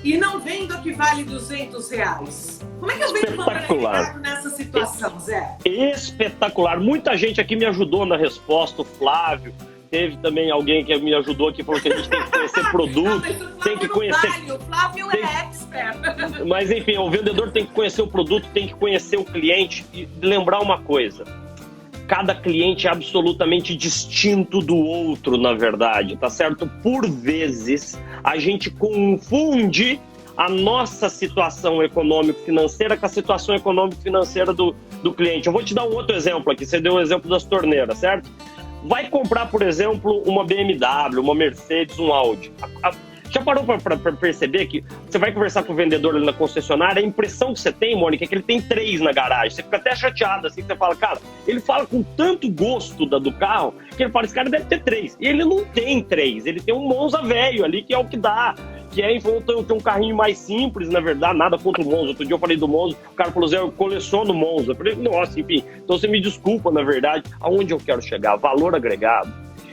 e não vendo a que vale 200 reais? Como é que eu vendo valor agregado nessa situação, Zé? Espetacular. Muita gente aqui me ajudou na resposta, o Flávio. Teve também alguém que me ajudou aqui, falou que a gente tem que conhecer produto, tem que conhecer... O Flávio é expert. Mas enfim, o vendedor tem que conhecer o produto, tem que conhecer o cliente e lembrar uma coisa. Cada cliente é absolutamente distinto do outro, na verdade, tá certo? Por vezes, a gente confunde a nossa situação econômico-financeira com a situação econômico-financeira do cliente. Eu vou te dar um outro exemplo aqui. Você deu o exemplo das torneiras, certo? Vai comprar, por exemplo, uma BMW, uma Mercedes, um Audi. Já parou para perceber que você vai conversar com o vendedor ali na concessionária, a impressão que você tem, Mônica, é que ele tem 3 na garagem. Você fica até chateado, assim, que você fala, cara, ele fala com tanto gosto do carro, que ele fala, esse cara deve ter 3. E ele não tem 3, ele tem um Monza velho ali, que é o que dá. Que é, tem um carrinho mais simples, na verdade, nada contra o Monza. Outro dia eu falei do Monza, o cara falou, Zé, eu coleciono Monza. Eu falei, nossa, enfim, então você me desculpa, na verdade, aonde eu quero chegar? Valor agregado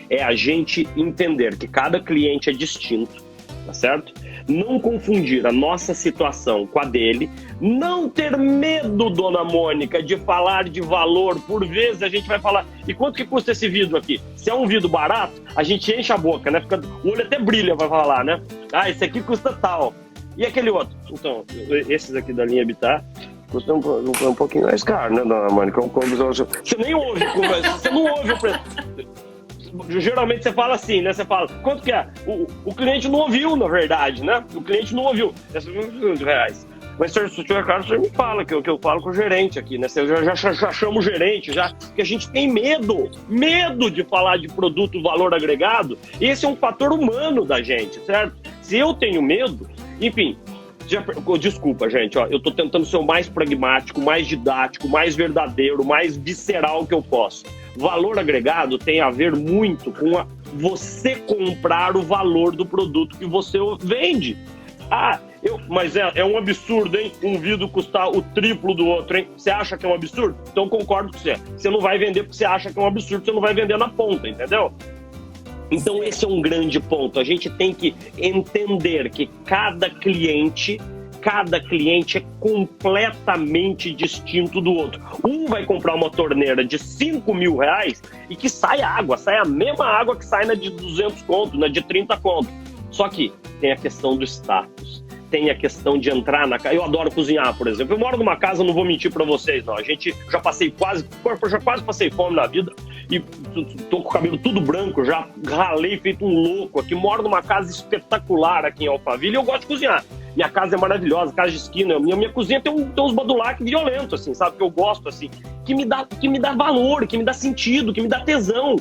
é a gente entender que cada cliente é distinto, tá certo? Não confundir a nossa situação com a dele, não ter medo, dona Mônica, de falar de valor. Por vezes a gente vai falar, e quanto que custa esse vidro aqui? Se é um vidro barato, a gente enche a boca, né? O olho até brilha pra falar, né? Ah, esse aqui custa tal. E aquele outro? Então, esses aqui da linha Habitat custam um pouquinho mais caro, né, dona Mônica? Você nem ouve, você não ouve o preço. Geralmente você fala assim, né? Você fala, quanto que é? O cliente não ouviu, na verdade, né? O cliente não ouviu. Esses R$200. Mas se o senhor é caro, você me fala, que eu falo com o gerente aqui, né? Eu já chamo o gerente, já, porque a gente tem medo de falar de produto valor agregado. Esse é um fator humano da gente, certo? Se eu tenho medo, enfim... Desculpa, gente, ó, eu tô tentando ser o mais pragmático, mais didático, mais verdadeiro, mais visceral que eu posso. Valor agregado tem a ver muito com você comprar o valor do produto que você vende. Mas é um absurdo, hein? Um vidro custar o triplo do outro, hein? Você acha que é um absurdo? Então concordo com você. Você não vai vender porque você acha que é um absurdo, você não vai vender na ponta, entendeu? Então esse é um grande ponto. A gente tem que entender que cada cliente é completamente distinto do outro. Um vai comprar uma torneira de 5 mil reais e que sai a mesma água que sai na de 200 conto, na de 30 conto. Só que tem a questão do status. Tem a questão de entrar na casa. Eu adoro cozinhar, por exemplo. Eu moro numa casa, não vou mentir pra vocês, não. Já quase passei fome na vida e tô com o cabelo tudo branco, já ralei feito um louco aqui. Moro numa casa espetacular aqui em Alphaville e eu gosto de cozinhar. Minha casa é maravilhosa, casa de esquina. Minha cozinha tem uns badulac violentos, assim, sabe? Que eu gosto, assim. Que me dá valor, que me dá sentido, que me dá tesão.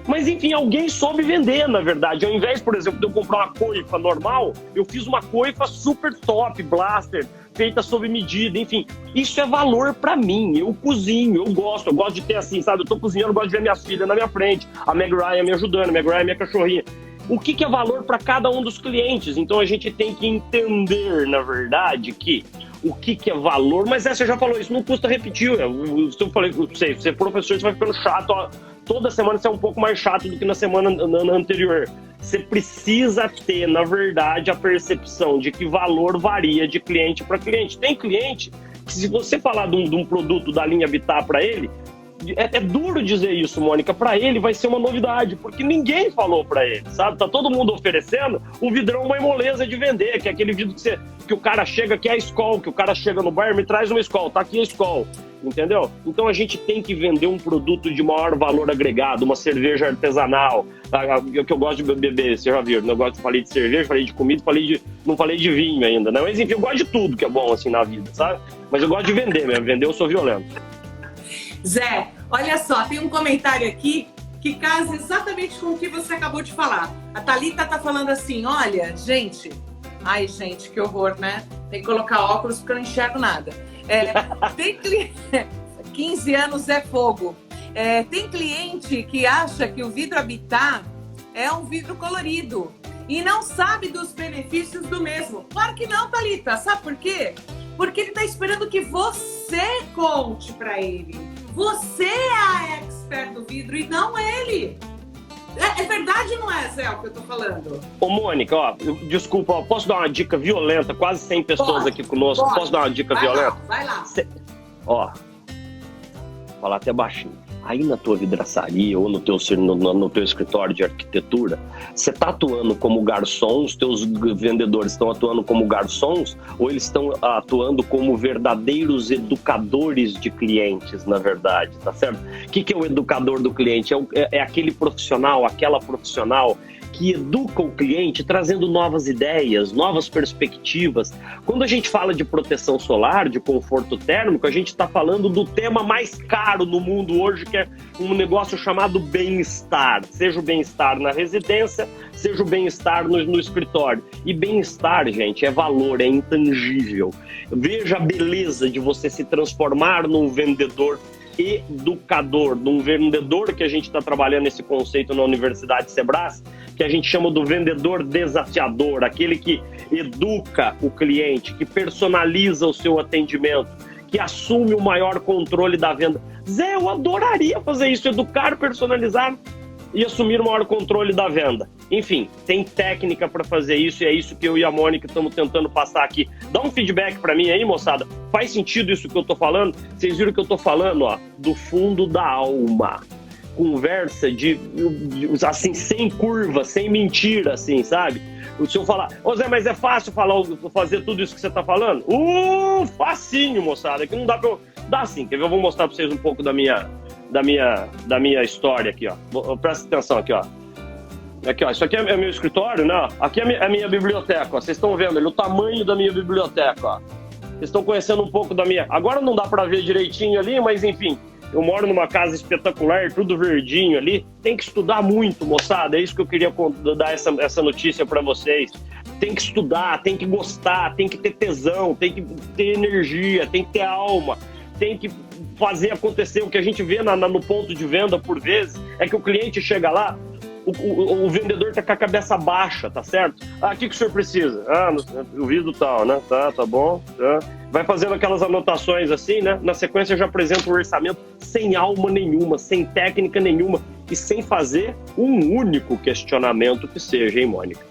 Mas, enfim, alguém soube vender, na verdade. Ao invés, por exemplo, de eu comprar uma coifa normal, eu fiz uma coifa super top, blaster, feita sob medida, enfim. Isso é valor pra mim. Eu cozinho, eu gosto de ter assim, sabe? Eu tô cozinhando, eu gosto de ver minhas filhas na minha frente, a Meg Ryan me ajudando, a Meg Ryan é minha cachorrinha. O que é valor para cada um dos clientes? Então, a gente tem que entender, na verdade, que o que é valor, mas você já falou, isso não custa repetir. Se eu falei, você é professor, você vai ficando chato, ó, toda semana você é um pouco mais chato do que na semana anterior. Você precisa ter, na verdade, a percepção de que valor varia de cliente para cliente. Tem cliente que, se você falar de um produto da linha Habitat para ele, é duro dizer isso, Mônica, para ele vai ser uma novidade, porque ninguém falou para ele, sabe? Tá todo mundo oferecendo o vidrão, uma moleza de vender, que é aquele vidro que o cara chega, que é a Skol, que o cara chega no bar, me traz uma Skol, tá aqui a Skol, entendeu? Então a gente tem que vender um produto de maior valor agregado, uma cerveja artesanal, que eu gosto de beber, você já viu, eu falei de cerveja, falei de comida, não falei de vinho ainda, né? Mas enfim, eu gosto de tudo que é bom assim na vida, sabe? Mas eu gosto de vender mesmo, vender eu sou violento. Zé, olha só, tem um comentário aqui que casa exatamente com o que você acabou de falar. A Thalita tá falando assim, olha, gente... Ai, gente, que horror, né? Tem que colocar óculos porque eu não enxergo nada. Tem 15 anos é fogo. Tem cliente que acha que o vidro Habitat é um vidro colorido e não sabe dos benefícios do mesmo. Claro que não, Thalita. Sabe por quê? Porque ele tá esperando que você conte para ele. Você é a expert do vidro e não ele. É verdade, não é, Zé, o que eu tô falando? Ô, Mônica, ó, desculpa, ó, posso dar uma dica violenta? Quase 100 pessoas aqui conosco. Pode. Posso dar uma dica violenta? Vai lá. Ó, vou falar até baixinho. Aí na tua vidraçaria ou no teu escritório de arquitetura, você tá atuando como garçom, os teus vendedores estão atuando como garçons ou eles estão atuando como verdadeiros educadores de clientes, na verdade, tá certo? O que é o educador do cliente? É aquele profissional, aquela profissional que educa o cliente trazendo novas ideias, novas perspectivas. Quando a gente fala de proteção solar, de conforto térmico, a gente está falando do tema mais caro no mundo hoje, que é um negócio chamado bem-estar. Seja o bem-estar na residência, seja o bem-estar no escritório. E bem-estar, gente, é valor, é intangível. Veja a beleza de você se transformar num vendedor educador, de um vendedor que a gente está trabalhando esse conceito na Universidade Sebrae, que a gente chama do vendedor desafiador, aquele que educa o cliente, que personaliza o seu atendimento, que assume o maior controle da venda. Zé, eu adoraria fazer isso, educar, personalizar e assumir o maior controle da venda. Enfim, tem técnica para fazer isso e é isso que eu e a Mônica estamos tentando passar aqui. Dá um feedback para mim aí, moçada. Faz sentido isso que eu tô falando? Vocês viram que eu tô falando, ó, do fundo da alma. Conversa assim, sem curva, sem mentira, assim, sabe? Se eu falar, ô Zé, mas é fácil fazer tudo isso que você tá falando? Facinho, moçada, que não dá pra eu... Dá sim, quer ver? Eu vou mostrar pra vocês um pouco da minha história aqui, ó. Presta atenção aqui, ó. Aqui, ó, isso aqui é meu escritório, né? Aqui é a minha biblioteca, ó. Vocês estão vendo ali o tamanho da minha biblioteca, ó. Vocês estão conhecendo um pouco da minha... Agora não dá pra ver direitinho ali, mas enfim... Eu moro numa casa espetacular, tudo verdinho ali. Tem que estudar muito, moçada. É isso que eu queria dar essa notícia para vocês. Tem que estudar, tem que gostar, tem que ter tesão, tem que ter energia, tem que ter alma, tem que fazer acontecer. O que a gente vê no ponto de venda, por vezes, é que o cliente chega lá, o vendedor tá com a cabeça baixa, tá certo? O que o senhor precisa? O vidro tal, né? Tá bom. Tá. Vai fazendo aquelas anotações assim, né? Na sequência já apresenta o orçamento sem alma nenhuma, sem técnica nenhuma e sem fazer um único questionamento que seja, hein, Mônica?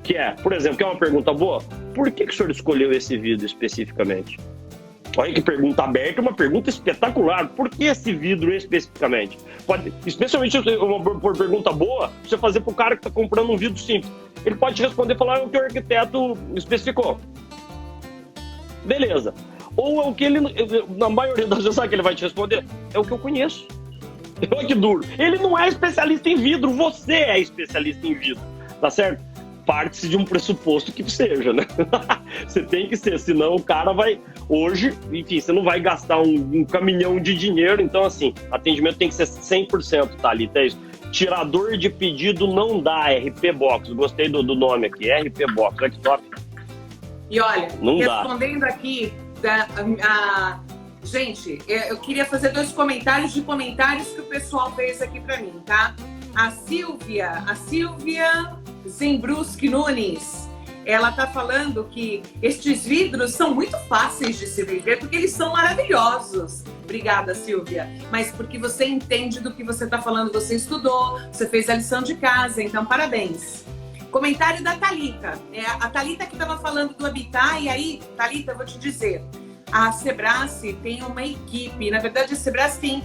Que é, por exemplo, que é uma pergunta boa, por que o senhor escolheu esse vidro especificamente? Olha que pergunta aberta, uma pergunta espetacular. Por que esse vidro especificamente? Especialmente uma pergunta boa, você fazer para o cara que está comprando um vidro simples. Ele pode te responder e falar, é o que o arquiteto especificou. Beleza. Ou é o que ele, na maioria das vezes, sabe que ele vai te responder? É o que eu conheço. Olha que duro. Ele não é especialista em vidro, você é especialista em vidro. Tá certo? Parte-se de um pressuposto que seja, né? Você tem que ser, senão o cara vai... Hoje, enfim, você não vai gastar um caminhão de dinheiro, então assim, atendimento tem que ser 100%, tá ali, é isso. Tirador de pedido não dá, RP Box, gostei do nome aqui, RP Box, olha que top. E olha, não respondendo dá. Aqui, gente, eu queria fazer 2 comentários de comentários que o pessoal fez aqui pra mim, tá? A Silvia Zembruski Nunes, ela está falando que estes vidros são muito fáceis de se vender porque eles são maravilhosos. Obrigada, Silvia. Mas porque você entende do que você está falando, você estudou, você fez a lição de casa, então parabéns. Comentário da Thalita. A Thalita que estava falando do Habitat, e aí, Thalita, eu vou te dizer, a Sebrae tem uma equipe, na verdade a Sebrae tem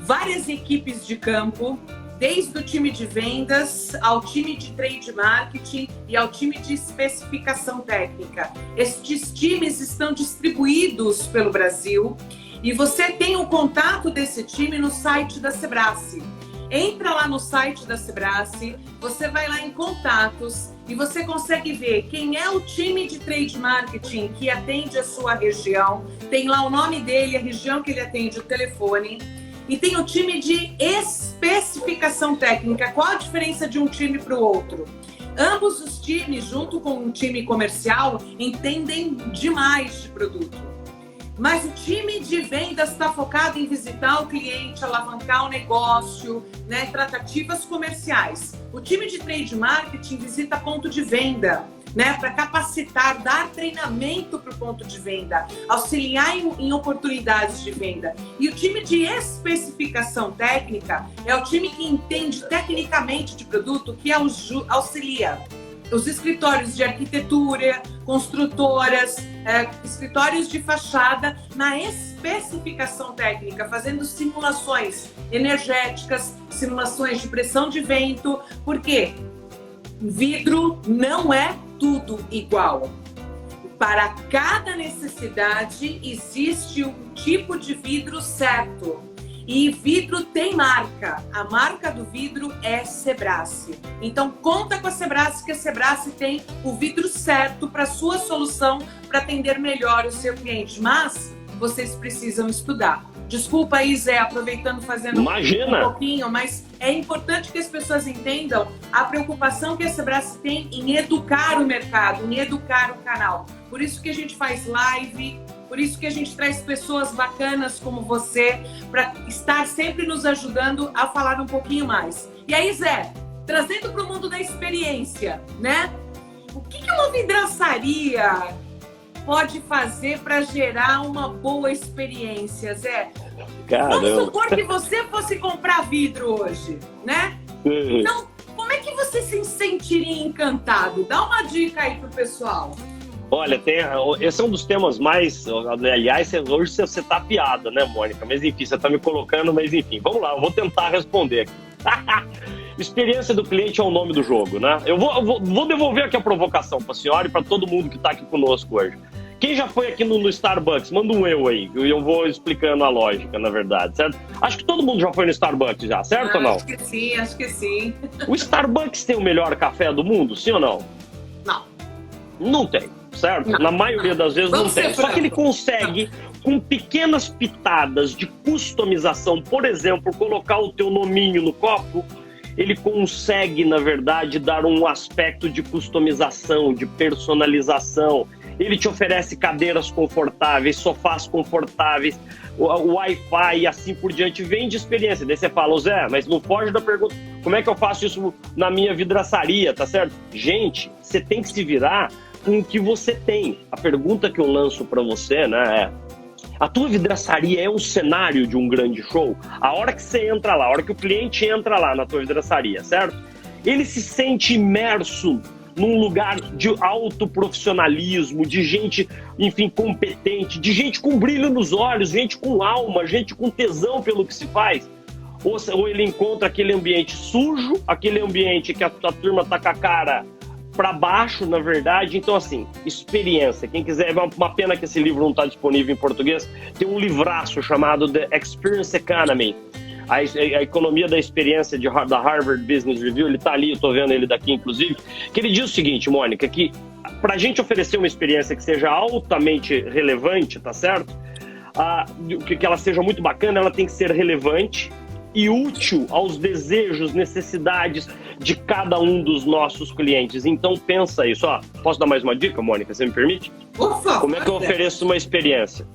várias equipes de campo, desde o time de vendas ao time de trade marketing e ao time de especificação técnica. Estes times estão distribuídos pelo Brasil e você tem o contato desse time no site da Sebrae. Entra lá no site da Sebrae, você vai lá em contatos e você consegue ver quem é o time de trade marketing que atende a sua região. Tem lá o nome dele, a região que ele atende, o telefone. E tem o time de especificação técnica. Qual a diferença de um time para o outro? Ambos os times, junto com um time comercial, entendem demais de produto. Mas o time de vendas está focado em visitar o cliente, alavancar o negócio, né, tratativas comerciais. O time de trade marketing visita ponto de venda, né, para capacitar, dar treinamento para o ponto de venda, auxiliar em oportunidades de venda. E o time de especificação técnica é o time que entende tecnicamente de produto, que auxilia os escritórios de arquitetura, construtoras, escritórios de fachada na especificação técnica, fazendo simulações energéticas, simulações de pressão de vento. Por quê? Vidro não é tudo igual. Para cada necessidade existe um tipo de vidro certo. E vidro tem marca. A marca do vidro é Sebrae. Então conta com a Sebrae, que a Sebrae tem o vidro certo para a sua solução, para atender melhor o seu cliente. Mas vocês precisam estudar. Desculpa aí, Zé, aproveitando, fazendo um pouquinho, mas é importante que as pessoas entendam a preocupação que a Sebrae tem em educar o mercado, em educar o canal. Por isso que a gente faz live, por isso que a gente traz pessoas bacanas como você, para estar sempre nos ajudando a falar um pouquinho mais. E aí, Zé, trazendo para o mundo da experiência, né? O que uma vidraçaria pode fazer para gerar uma boa experiência, Zé? Caramba. Vamos supor que você fosse comprar vidro hoje, né? Então, como é que você se sentiria encantado? Dá uma dica aí pro pessoal. Olha, esse é um dos temas mais... Aliás, hoje você tá piada, né, Mônica? Mas enfim, você tá me colocando, mas enfim. Vamos lá, eu vou tentar responder aqui. Experiência do cliente é o nome do jogo, né? Eu vou devolver aqui a provocação para a senhora e para todo mundo que está aqui conosco hoje. Quem já foi aqui no Starbucks? Manda um eu aí, e eu vou explicando a lógica, na verdade, certo? Acho que todo mundo já foi no Starbucks já, certo ou não? Acho que sim, acho que sim. O Starbucks tem o melhor café do mundo, sim ou não? Não. Não tem, certo? Não. Na maioria das vezes não tem. Só que ele consegue, com pequenas pitadas de customização, por exemplo, colocar o teu nominho no copo, ele consegue, na verdade, dar um aspecto de customização, de personalização. Ele te oferece cadeiras confortáveis, sofás confortáveis, o Wi-Fi e assim por diante. Vem de experiência. Daí você fala, Zé, mas não foge da pergunta, como é que eu faço isso na minha vidraçaria, tá certo? Gente, você tem que se virar com o que você tem. A pergunta que eu lanço para você, né, é: a tua vidraçaria é um cenário de um grande show? A hora que você entra lá, a hora que o cliente entra lá na tua vidraçaria, certo? Ele se sente imerso num lugar de alto profissionalismo, de gente, enfim, competente, de gente com brilho nos olhos, gente com alma, gente com tesão pelo que se faz. Ou ele encontra aquele ambiente sujo, aquele ambiente que a turma tá com a cara para baixo, na verdade. Então, assim, experiência. Quem quiser, é uma pena que esse livro não está disponível em português. Tem um livraço chamado The Experience Economy, a economia da experiência da Harvard Business Review. Ele está ali, eu estou vendo ele daqui, inclusive, que ele diz o seguinte, Mônica, que para a gente oferecer uma experiência que seja altamente relevante, tá certo? Que ela seja muito bacana, ela tem que ser relevante e útil aos desejos, necessidades de cada um dos nossos clientes. Então pensa isso. Posso dar mais uma dica, Mônica? Você me permite? Ufa, como é que eu ofereço uma experiência?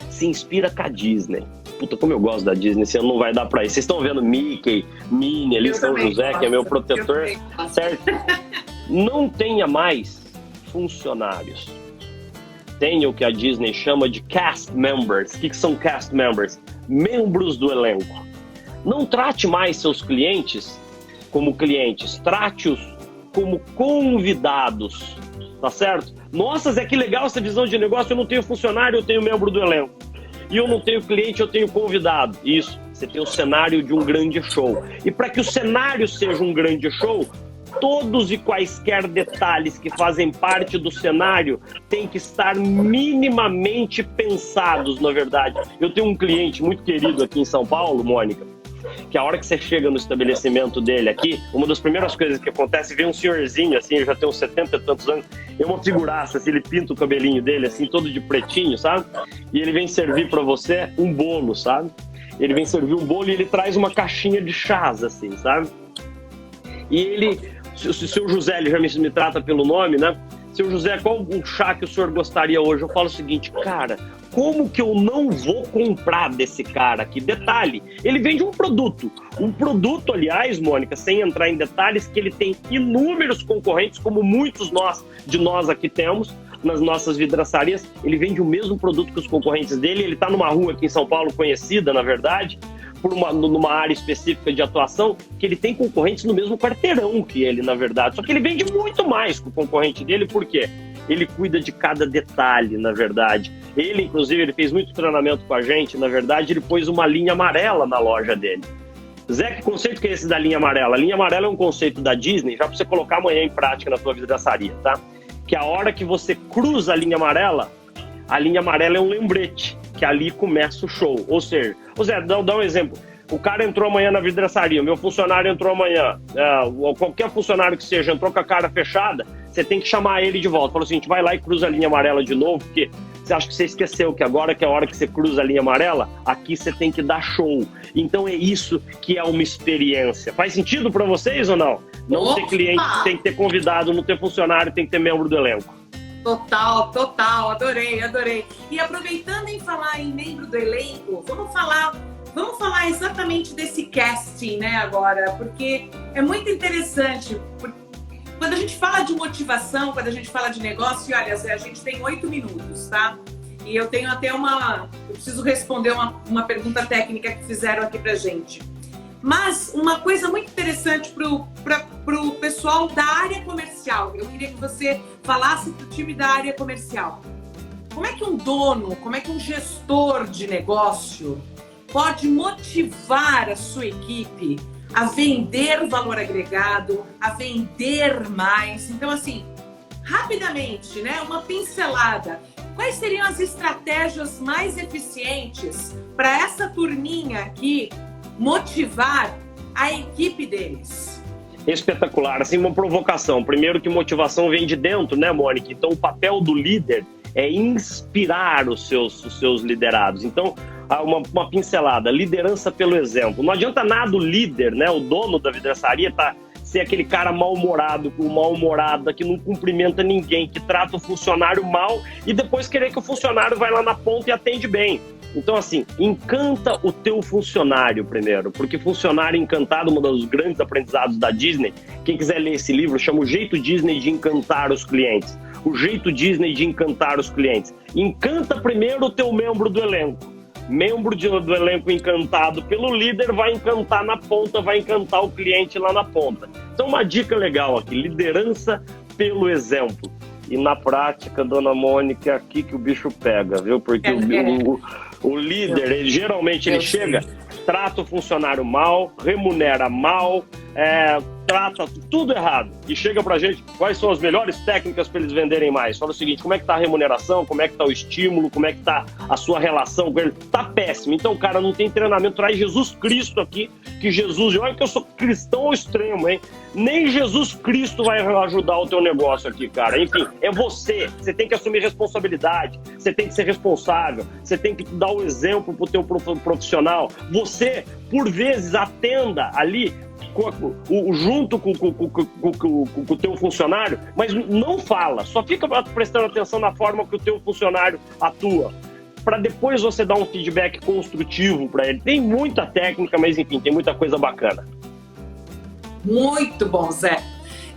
Se inspira com a Disney. Puta, como eu gosto da Disney, esse ano não vai dar pra ir. Vocês estão vendo Mickey, Minnie ali, São José, que é meu protetor, certo? Não tenha mais funcionários. Tenha o que a Disney chama de cast members. O que são cast members? Membros do elenco. Não trate mais seus clientes como clientes, trate-os como convidados, tá certo? Nossa, Zé, que legal essa visão de negócio, eu não tenho funcionário, eu tenho membro do elenco. E eu não tenho cliente, eu tenho convidado. Isso, você tem o cenário de um grande show. E para que o cenário seja um grande show, todos e quaisquer detalhes que fazem parte do cenário têm que estar minimamente pensados, na verdade. Eu tenho um cliente muito querido aqui em São Paulo, Mônica, que a hora que você chega no estabelecimento dele aqui, uma das primeiras coisas que acontece, vem um senhorzinho, assim, eu já tenho uns 70 e tantos anos, é uma figuraça, assim, ele pinta o cabelinho dele, assim, todo de pretinho, sabe? E ele vem servir pra você um bolo, sabe? Ele vem servir um bolo e ele traz uma caixinha de chás, assim, sabe? E ele, o seu José, ele já me trata pelo nome, né? Seu José, qual o chá que o senhor gostaria hoje? Eu falo o seguinte, cara, como que eu não vou comprar desse cara aqui? Detalhe, ele vende um produto, aliás, Mônica, sem entrar em detalhes, que ele tem inúmeros concorrentes, como muitos de nós aqui temos, nas nossas vidraçarias. Ele vende o mesmo produto que os concorrentes dele, ele está numa rua aqui em São Paulo, conhecida, na verdade, numa área específica de atuação, que ele tem concorrentes no mesmo quarteirão que ele, na verdade. Só que ele vende muito mais que o concorrente dele, por quê? Ele cuida de cada detalhe, na verdade. Ele, inclusive, ele fez muito treinamento com a gente, na verdade, ele pôs uma linha amarela na loja dele. Zé, que conceito que é esse da linha amarela? A linha amarela é um conceito da Disney, já para você colocar amanhã em prática na sua vidraçaria, tá? Que a hora que você cruza a linha amarela é um lembrete, que ali começa o show. Ou seja, Zé, dá um exemplo. O cara entrou amanhã na vidraçaria, meu funcionário entrou amanhã, qualquer funcionário que seja, entrou com a cara fechada, você tem que chamar ele de volta. Fala assim, a gente vai lá e cruza a linha amarela de novo, porque você acha que você esqueceu que agora que é a hora que você cruza a linha amarela, aqui você tem que dar show. Então é isso que é uma experiência. Faz sentido para vocês ou não? Não ter cliente, tem que ter convidado, não ter funcionário, tem que ter membro do elenco. Total, adorei. E aproveitando em falar em membro do elenco, vamos falar exatamente desse casting, né, agora, porque é muito interessante. Quando a gente fala de motivação, quando a gente fala de negócio, e olha, Zé, a gente tem 8 minutos, tá? E eu tenho até eu preciso responder uma pergunta técnica que fizeram aqui pra gente. Mas uma coisa muito interessante pro pessoal da área comercial, eu queria que você falasse pro time da área comercial. Como é que um dono, como é que um gestor de negócio pode motivar a sua equipe a vender valor agregado, a vender mais? Então, assim, rapidamente, né, uma pincelada. Quais seriam as estratégias mais eficientes para essa turminha aqui motivar a equipe deles? Espetacular, assim, uma provocação. Primeiro que motivação vem de dentro, né, Mônica? Então o papel do líder é inspirar os seus liderados. Então, uma pincelada, liderança pelo exemplo. Não adianta nada o líder, né, o dono da vidraçaria, ser aquele cara mal-humorado, que não cumprimenta ninguém, que trata o funcionário mal e depois querer que o funcionário vai lá na ponta e atende bem. Então, assim, encanta o teu funcionário primeiro, porque funcionário encantado, um dos grandes aprendizados da Disney, quem quiser ler esse livro, chama O Jeito Disney de Encantar os Clientes. O Jeito Disney de Encantar os Clientes. Encanta primeiro o teu membro do elenco. Membro do elenco encantado pelo líder vai encantar na ponta, vai encantar o cliente lá na ponta. Então, uma dica legal aqui, liderança pelo exemplo. E na prática, dona Mônica, é aqui que o bicho pega, viu? Porque o líder, geralmente ele chega, trata o funcionário mal, remunera mal, trata tudo errado. E chega pra gente, quais são as melhores técnicas para eles venderem mais? Fala o seguinte, como é que tá a remuneração, como é que tá o estímulo, como é que tá a sua relação com ele? Tá péssimo. Então, cara, não tem treinamento, traz Jesus Cristo aqui, que Jesus, olha que eu sou cristão ao extremo, hein? Nem Jesus Cristo vai ajudar o teu negócio aqui, cara. Enfim, é você tem que assumir responsabilidade, você tem que ser responsável, você tem que dar o exemplo pro teu profissional. Você, por vezes, atenda ali junto com o teu funcionário, mas não fala, só fica prestando atenção na forma que o teu funcionário atua, para depois você dar um feedback construtivo para ele. Tem muita técnica, mas enfim, tem muita coisa bacana. Muito bom, Zé.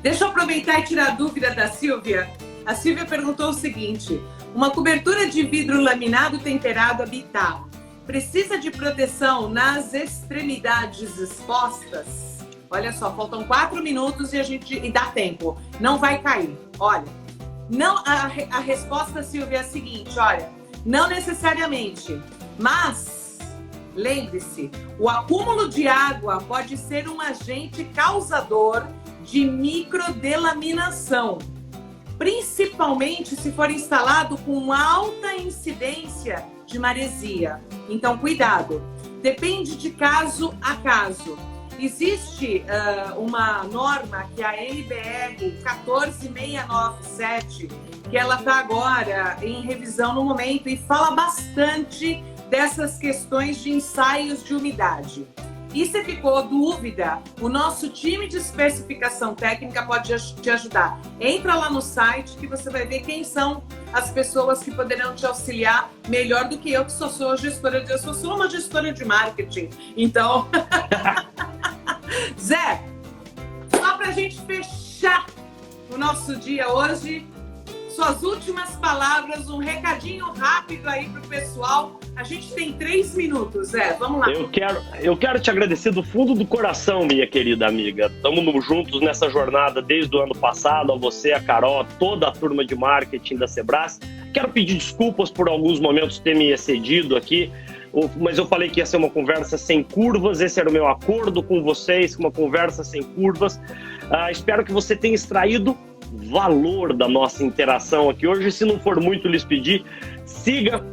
Deixa eu aproveitar e tirar a dúvida da Silvia. A Silvia perguntou o seguinte: uma cobertura de vidro laminado temperado habitat precisa de proteção nas extremidades expostas? Olha só, faltam 4 minutos e dá tempo. Não vai cair. Olha, não, a resposta, Silvia, é a seguinte, olha, não necessariamente, mas lembre-se, o acúmulo de água pode ser um agente causador de microdelaminação, principalmente se for instalado com alta incidência de maresia. Então, cuidado. Depende de caso a caso. Existe uma norma que é a NBR 14697, que ela está agora em revisão no momento e fala bastante dessas questões de ensaios de umidade. E se ficou dúvida, o nosso time de especificação técnica pode te ajudar. Entra lá no site que você vai ver quem são as pessoas que poderão te auxiliar melhor do que eu, que sou gestora eu sou uma gestora de marketing. Então, Zé, só pra gente fechar o nosso dia hoje, suas últimas palavras, um recadinho rápido aí pro pessoal. A gente tem 3 minutos, Zé. Vamos lá. Eu quero te agradecer do fundo do coração, minha querida amiga. Estamos juntos nessa jornada desde o ano passado, a você, a Carol, a toda a turma de marketing da Sebras. Quero pedir desculpas por alguns momentos ter me excedido aqui, mas eu falei que ia ser uma conversa sem curvas. Esse era o meu acordo com vocês, uma conversa sem curvas. Espero que você tenha extraído valor da nossa interação aqui hoje. Se não for muito lhes pedir,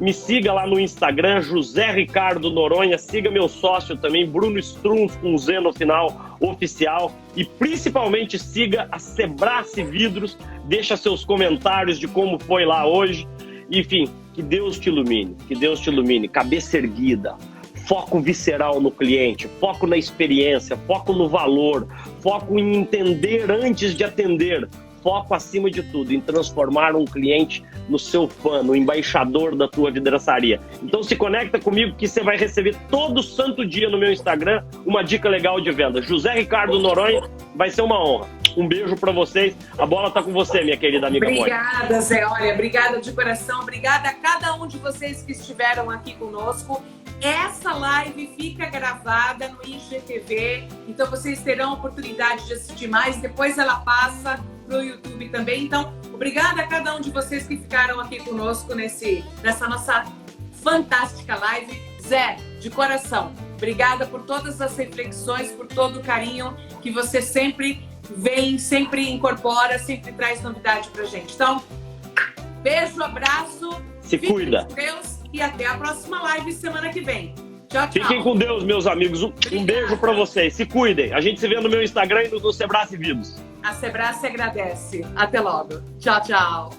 me siga lá no Instagram, José Ricardo Noronha, siga meu sócio também, Bruno Struns, com Z no final, oficial, e principalmente siga a Sebras Vidros, deixa seus comentários de como foi lá hoje. Enfim, que Deus te ilumine, cabeça erguida, foco visceral no cliente, foco na experiência, foco no valor, foco em entender antes de atender, foco acima de tudo em transformar um cliente no seu fã, no embaixador da tua vidraçaria. Então se conecta comigo que você vai receber todo santo dia no meu Instagram uma dica legal de venda. José Ricardo Noronha, vai ser uma honra. Um beijo pra vocês. A bola tá com você, minha querida amiga. Obrigada, Zé. Olha, obrigada de coração. Obrigada a cada um de vocês que estiveram aqui conosco. Essa live fica gravada no IGTV, então vocês terão a oportunidade de assistir mais. Depois ela passa pro YouTube também. Então, obrigada a cada um de vocês que ficaram aqui conosco nessa nossa fantástica live. Zé, de coração, obrigada por todas as reflexões, por todo o carinho que você sempre vem, sempre incorpora, sempre traz novidade pra gente. Então, beijo, abraço. Se cuida. Com Deus e até a próxima live semana que vem. Tchau, tchau. Fiquem com Deus, meus amigos. Um beijo pra vocês. Se cuidem. A gente se vê no meu Instagram e no Sebras Vidros. A Sebras se agradece. Até logo. Tchau, tchau.